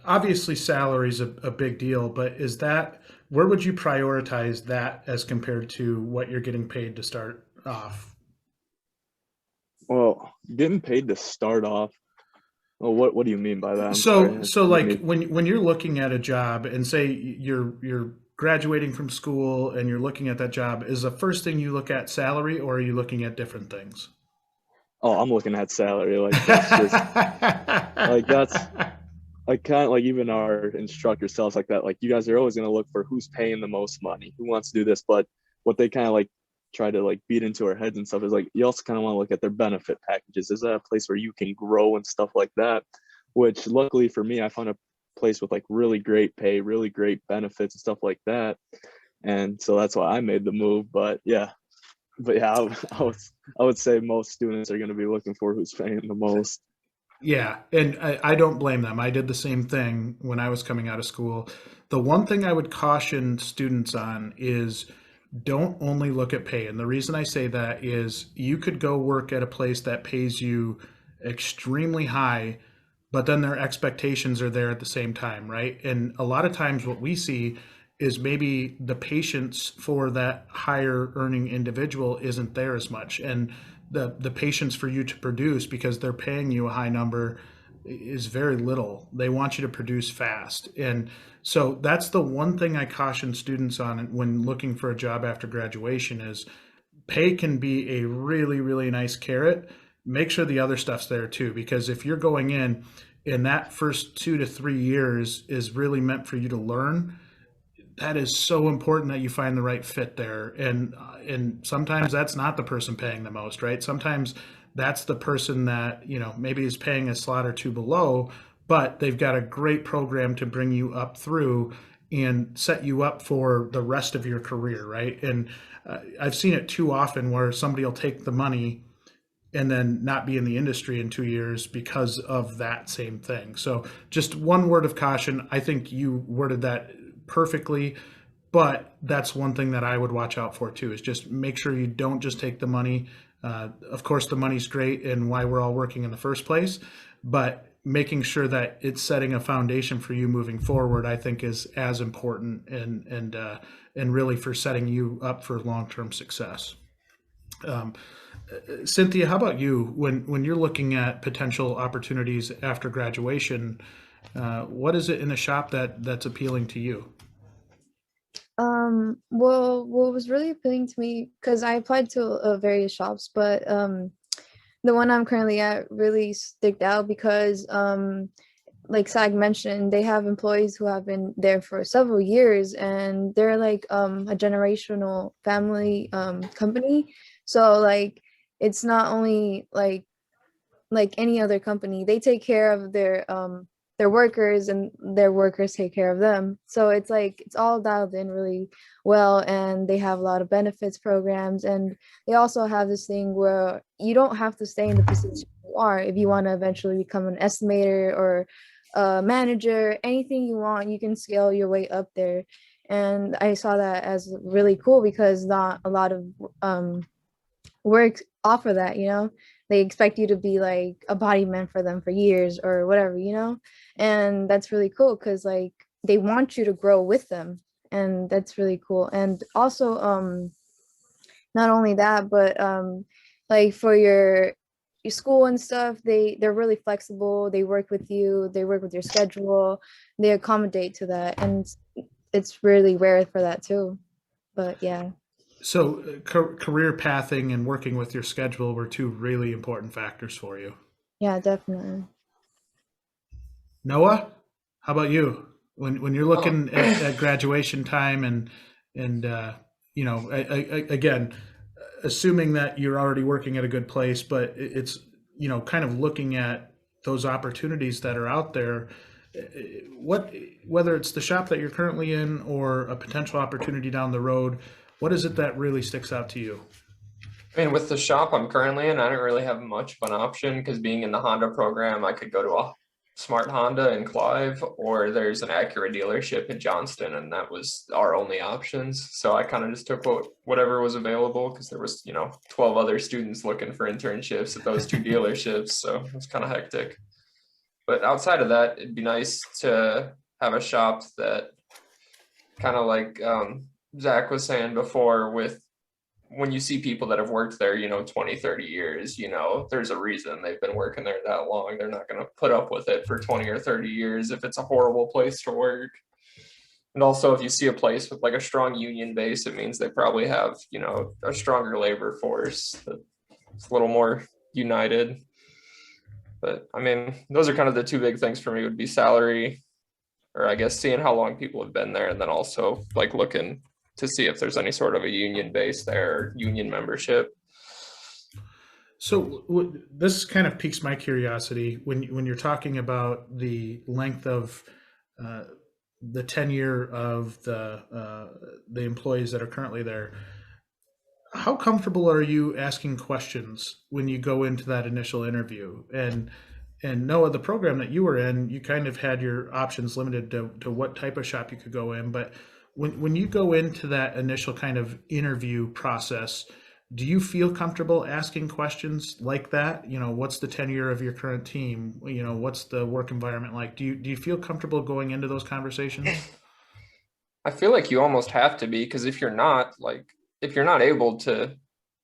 obviously salary is a big deal, but is that, where would you prioritize that as compared to what you're getting paid to start off? Well, getting paid to start off. Well, what do you mean by that? I'm So sorry. so like when you're looking at a job and say you're graduating from school and you're looking at that job, is the first thing you look at salary, or are you looking at different things? Oh, I'm looking at salary. Like, that's just like, that's like, kind of like, even our instructor tells like that. Like, you guys are always going to look for who's paying the most money, who wants to do this. But what they kind of like try to like beat into our heads and stuff is like, you also kind of want to look at their benefit packages. Is that a place where you can grow and stuff like that? Which luckily for me, I found a place with like really great pay, really great benefits and stuff like that. And so that's why I made the move. But yeah, I would say most students are going to be looking for who's paying the most. Yeah, and I don't blame them. I did the same thing when I was coming out of school. The one thing I would caution students on is don't only look at pay. And the reason I say that is you could go work at a place that pays you extremely high, but then their expectations are there at the same time, right? And a lot of times what we see is maybe the patience for that higher earning individual isn't there as much. And the patience for you to produce, because they're paying you a high number, is very little. They want you to produce fast. And so that's the one thing I caution students on when looking for a job after graduation is pay can be a really, really nice carrot. Make sure the other stuff's there too, because if you're going in that first 2 to 3 years is really meant for you to learn, that is so important that you find the right fit there. And sometimes that's not the person paying the most, right? Sometimes that's the person that, you know, maybe is paying a slot or two below, but they've got a great program to bring you up through and set you up for the rest of your career, right? And I've seen it too often where somebody will take the money and then not be in the industry in 2 years because of that same thing. So just one word of caution. I think you worded that perfectly, but that's one thing that I would watch out for too, is just make sure you don't just take the money. Of course, the money's great and why we're all working in the first place, but making sure that it's setting a foundation for you moving forward, I think, is as important and really for setting you up for long-term success. Cinthia, how about you? When you're looking at potential opportunities after graduation, what is it in a shop that's appealing to you? Well, what was really appealing to me, because I applied to various shops, but the one I'm currently at really sticked out because like Sag mentioned, they have employees who have been there for several years, and they're like a generational family company. So like it's not only like any other company. They take care of their workers, and their workers take care of them. So it's like it's all dialed in really well, and they have a lot of benefits programs, and they also have this thing where you don't have to stay in the position you are if you want to eventually become an estimator or a manager. Anything you want, you can scale your way up there. And I saw that as really cool because not a lot of work offer that, you know. They expect you to be like a body man for them for years or whatever, you know. And that's really cool because like they want you to grow with them, and that's really cool. And also not only that, but like for your school and stuff, they're really flexible. They work with you, they work with your schedule, they accommodate to that. And it's really rare for that too. But yeah. So, career pathing and working with your schedule were two really important factors for you. Yeah, definitely. Noah, how about you? When you're Oh, looking at graduation time and you know, again, assuming that you're already working at a good place, but it's, you know, kind of looking at those opportunities that are out there. What, whether it's the shop that you're currently in or a potential opportunity down the road, what is it that really sticks out to you? I mean, with the shop I'm currently in, I don't really have much of an option because being in the Honda program, I could go to a Smart Honda in Clive, or there's an Acura dealership in Johnston, and that was our only options. So I kind of just took whatever was available because there was, 12 other students looking for internships at those two dealerships. So it was kind of hectic. But outside of that, it'd be nice to have a shop that kind of like Zach was saying before, with when you see people that have worked there, 20, 30 years, there's a reason they've been working there that long. They're not going to put up with it for 20 or 30 years if it's a horrible place to work. And also, if you see a place with like a strong union base, it means they probably have, a stronger labor force that's a little more united. But I mean, those are kind of the two big things for me would be salary, or I guess seeing how long people have been there, and then also like looking to see if there's any sort of a union base there, or union membership. So this kind of piques my curiosity when you're talking about the length of the tenure of the employees that are currently there. How comfortable are you asking questions when you go into that initial interview? And Noah, the program that you were in, you kind of had your options limited to what type of shop you could go in. But when you go into that initial kind of interview process, do you feel comfortable asking questions like that? You know, what's the tenure of your current team? You know, what's the work environment like? Do you feel comfortable going into those conversations? I feel like you almost have to be, because if you're not able to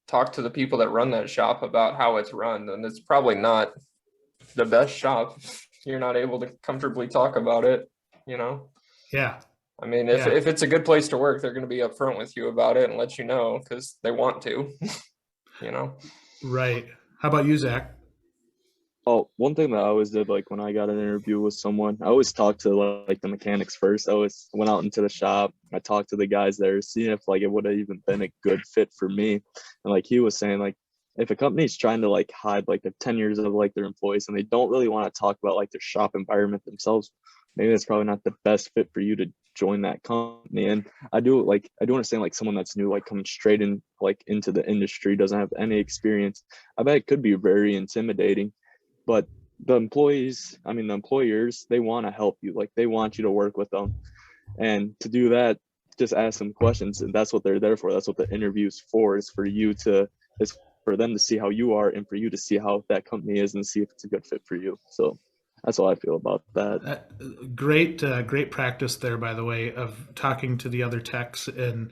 talk to the people that run that shop about how it's run, then it's probably not the best shop. You're not able to comfortably talk about it, Yeah. I mean, if it's a good place to work, they're going to be upfront with you about it and let you know because they want to, Right. How about you, Zach? Oh, one thing that I always did, like when I got an interview with someone, I always talked to like the mechanics first. I always went out into the shop. I talked to the guys there, seeing if like it would have even been a good fit for me. And like he was saying, like if a company's trying to like hide like the 10 years of like their employees and they don't really want to talk about like their shop environment themselves, maybe it's probably not the best fit for you to join that company. And I do understand like someone that's new, like coming straight in like into the industry, doesn't have any experience. I bet it could be very intimidating. But the employers, they want to help you. Like they want you to work with them. And to do that, just ask them questions. And that's what they're there for. That's what the interview's for, is for them to see how you are and for you to see how that company is and see if it's a good fit for you. So that's how I feel about that. Great practice there, by the way, of talking to the other techs and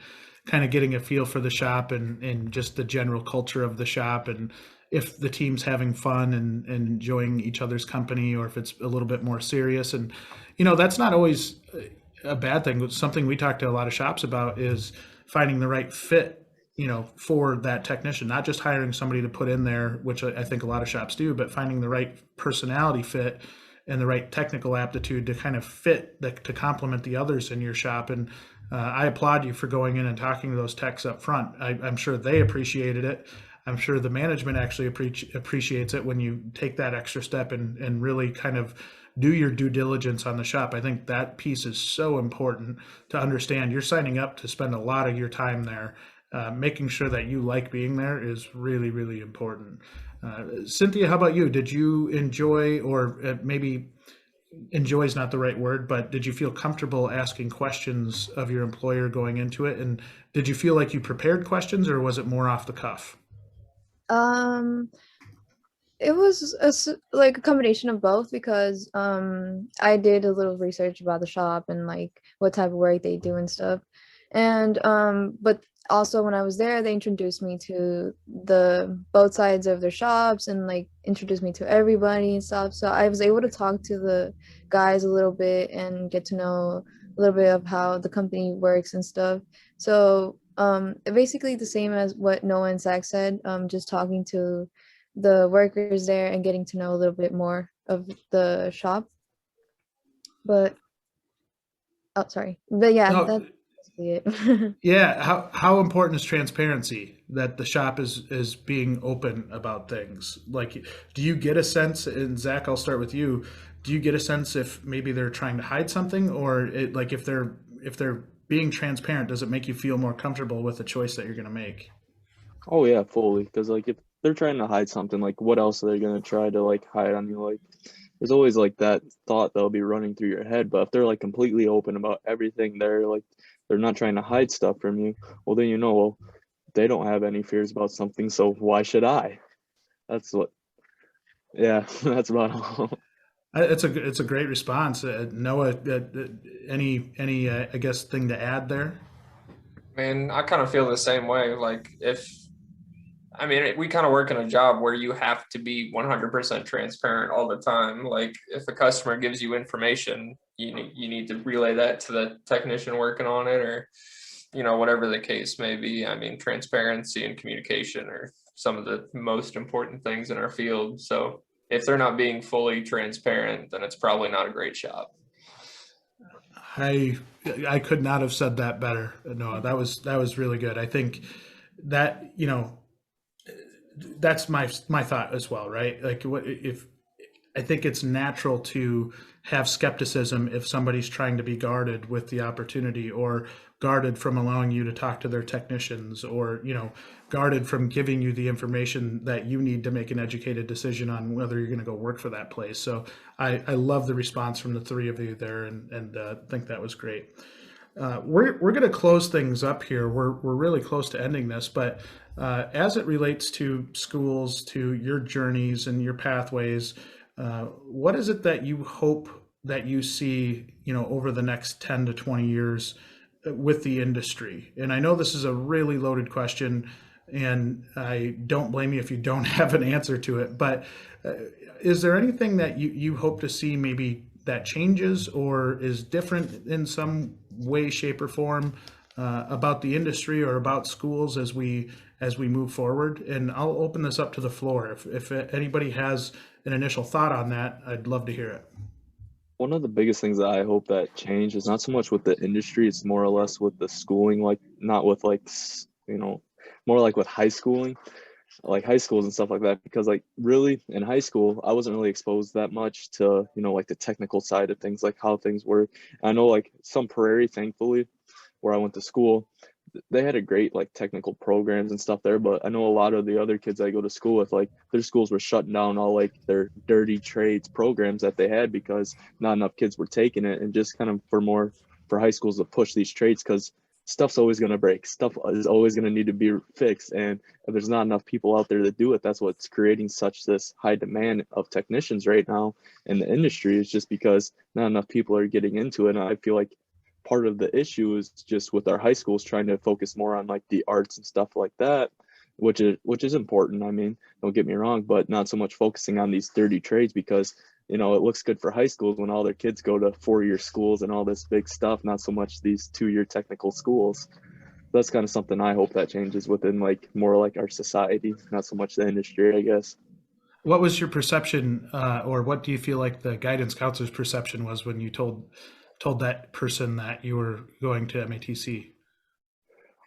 kind of getting a feel for the shop and just the general culture of the shop, and if the team's having fun and enjoying each other's company, or if it's a little bit more serious. And, that's not always a bad thing. Something we talk to a lot of shops about is finding the right fit, for that technician, not just hiring somebody to put in there, which I think a lot of shops do, but finding the right personality fit and the right technical aptitude to kind of fit to complement the others in your shop. And I applaud you for going in and talking to those techs up front. I'm sure they appreciated it. I'm sure the management actually appreciates it when you take that extra step and really kind of do your due diligence on the shop. I think that piece is so important to understand. You're signing up to spend a lot of your time there. Making sure that you like being there is really, really important. Cinthia, how about you? Did you enjoy, or maybe enjoy is not the right word, but did you feel comfortable asking questions of your employer going into it? And did you feel like you prepared questions, or was it more off the cuff? It was like a combination of both, because I did a little research about the shop and like what type of work they do and stuff. And but also when I was there, they introduced me to the both sides of their shops and like introduced me to everybody and stuff. So I was able to talk to the guys a little bit and get to know a little bit of how the company works and stuff. So basically the same as what Noah and Zach said, just talking to the workers there and getting to know a little bit more of the shop. But sorry, but yeah, No, that's basically it. yeah. How important is transparency, that the shop is being open about things? Like, do you get a sense, and Zach, I'll start with you. Do you get a sense if maybe they're trying to hide something, or like if they're being transparent, does it make you feel more comfortable with the choice that you're going to make? Oh yeah, fully. Because like if they're trying to hide something, like what else are they gonna try to like hide on you? Like there's always like that thought that'll be running through your head. But if they're like completely open about everything, they're not trying to hide stuff from you. Well, then well, they don't have any fears about something, so why should I? That's what. Yeah, that's about all. It's a great response, Noah. Any I guess thing to add there? Man, I kind of feel the same way. Like we kind of work in a job where you have to be 100% transparent all the time. Like if a customer gives you information, you need to relay that to the technician working on it, or whatever the case may be. I mean, transparency and communication are some of the most important things in our field. So if they're not being fully transparent, then it's probably not a great shop. I could not have said that better. No, that was really good. I think that that's my thought as well, right? Like, what if I think it's natural to have skepticism if somebody's trying to be guarded with the opportunity, or guarded from allowing you to talk to their technicians, or guarded from giving you the information that you need to make an educated decision on whether you're going to go work for that place. So I love the response from the three of you there, and think that was great. We're going to close things up here. We're really close to ending this, but as it relates to schools, to your journeys and your pathways, what is it that you hope that you see, over the next 10 to 20 years with the industry? And I know this is a really loaded question, and I don't blame you if you don't have an answer to it, but is there anything that you hope to see maybe that changes or is different in some way, shape, or form about the industry or about schools as we move forward? And I'll open this up to the floor. If anybody has an initial thought on that, I'd love to hear it. One of the biggest things that I hope that change is not so much with the industry, it's more or less with the schooling, like not with more like with high schooling, like high schools and stuff like that. Because like really in high school, I wasn't really exposed that much to, like the technical side of things, like how things work. I know like some Prairie, thankfully, where I went to school, they had a great like technical programs and stuff there, but I know a lot of the other kids I go to school with, like their schools were shutting down all like their dirty trades programs that they had because not enough kids were taking it, and just kind of for high schools to push these trades, because stuff's always going to break, stuff is always going to need to be fixed, and if there's not enough people out there to do it, that's what's creating such this high demand of technicians right now in the industry, is just because not enough people are getting into it. And I feel like part of the issue is just with our high schools trying to focus more on like the arts and stuff like that, which is important. I mean, don't get me wrong, but not so much focusing on these dirty trades, because it looks good for high schools when all their kids go to 4-year schools and all this big stuff, not so much these 2-year technical schools. That's kind of something I hope that changes within like more like our society, not so much the industry, I guess. What was your perception, or what do you feel like the guidance counselor's perception was when you told that person that you were going to MATC?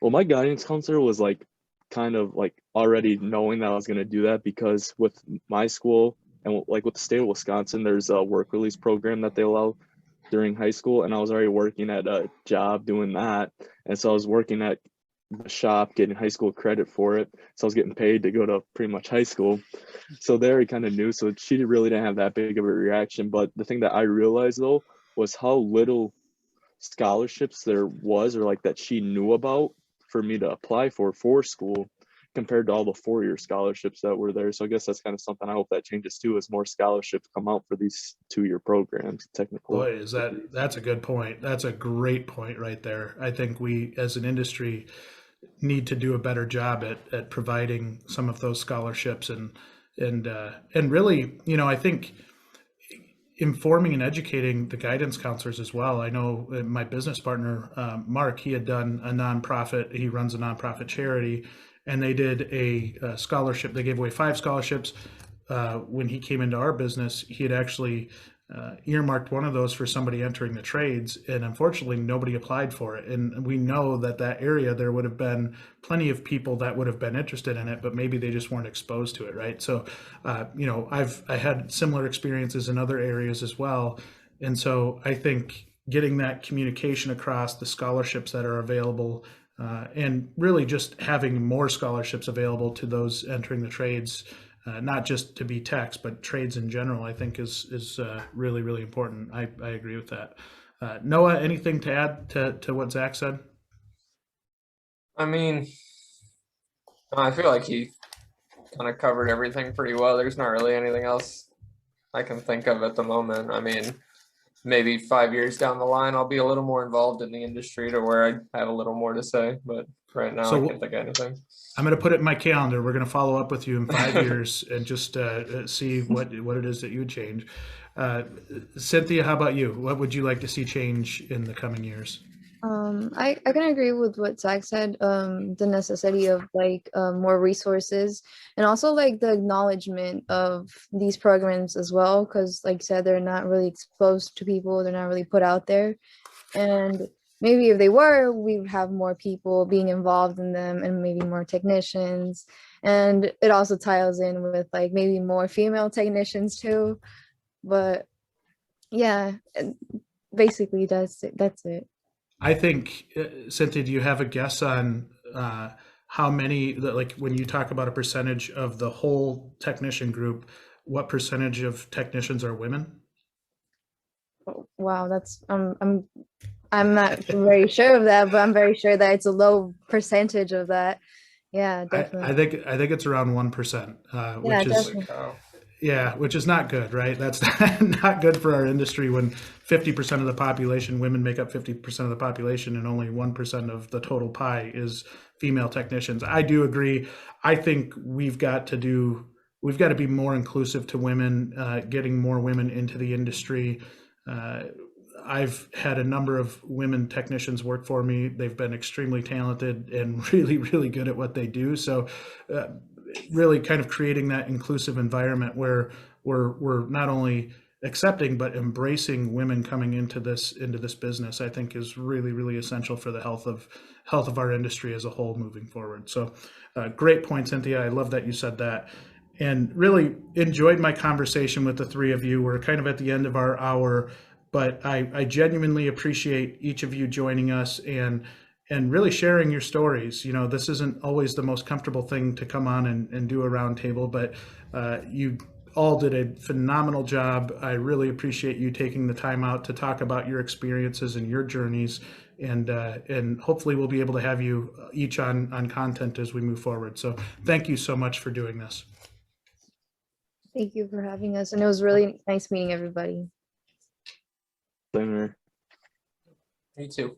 Well, my guidance counselor was like kind of like already knowing that I was going to do that, because with my school and like with the state of Wisconsin, there's a work release program that they allow during high school, and I was already working at a job doing that, and so I was working at the shop getting high school credit for it, so I was getting paid to go to pretty much high school. So they already kind of knew, so she really didn't have that big of a reaction. But the thing that I realized though was how little scholarships there was, or like that she knew about, for me to apply for school, compared to all the 4-year scholarships that were there. So I guess that's kind of something I hope that changes too, as more scholarships come out for these 2-year programs, technical. Boy, that's a good point. That's a great point right there. I think we as an industry need to do a better job at providing some of those scholarships, and really, I think informing and educating the guidance counselors as well. I know my business partner, Mark, he had done a nonprofit. He runs a nonprofit charity, and they did a scholarship. They gave away 5 scholarships. When he came into our business, he had actually earmarked one of those for somebody entering the trades, and unfortunately nobody applied for it. And we know that area, there would have been plenty of people that would have been interested in it, but maybe they just weren't exposed to it, right? So I had similar experiences in other areas as well, and so I think getting that communication across, the scholarships that are available, and really just having more scholarships available to those entering the trades, not just to be techs, but trades in general, I think is really, really important. I agree with that. Noah, anything to add to what Zach said? I mean, I feel like he kind of covered everything pretty well. There's not really anything else I can think of at the moment. I mean, maybe 5 years down the line, I'll be a little more involved in the industry to where I have a little more to say, but right now I can't think of anything. I'm going to put it in my calendar. We're going to follow up with you in 5 years and just see what it is that you would change. Cinthia, how about you? What would you like to see change in the coming years? I can agree with what Zach said, the necessity of like more resources, and also like the acknowledgement of these programs as well, because like you said, they're not really exposed to people, they're not really put out there, and maybe if they were, we would have more people being involved in them, and maybe more technicians. And it also ties in with like maybe more female technicians too. But yeah, basically that's it. I think, Cinthia, do you have a guess on how many, like when you talk about a percentage of the whole technician group, what percentage of technicians are women? Wow, that's I'm not very sure of that, but I'm very sure that it's a low percentage of that. Yeah, definitely. I think it's around 1%, Yeah, which is definitely. yeah, which is not good, right? That's not good for our industry when 50% of the population, women make up 50% of the population, and only 1% of the total pie is female technicians. I do agree. I think we've got to be more inclusive to women, getting more women into the industry. I've had a number of women technicians work for me. They've been extremely talented and really, really good at what they do. So really kind of creating that inclusive environment where we're not only accepting but embracing women coming into this business, I think is really, really essential for the health of our industry as a whole moving forward. So great point, Cinthia. I love that you said that, and really enjoyed my conversation with the three of you. We're kind of at the end of our hour, but I genuinely appreciate each of you joining us and really sharing your stories. This isn't always the most comfortable thing to come on and do a roundtable, but you all did a phenomenal job. I really appreciate you taking the time out to talk about your experiences and your journeys, and hopefully we'll be able to have you each on content as we move forward. So thank you so much for doing this. Thank you for having us, and it was really nice meeting everybody. Same here. You too.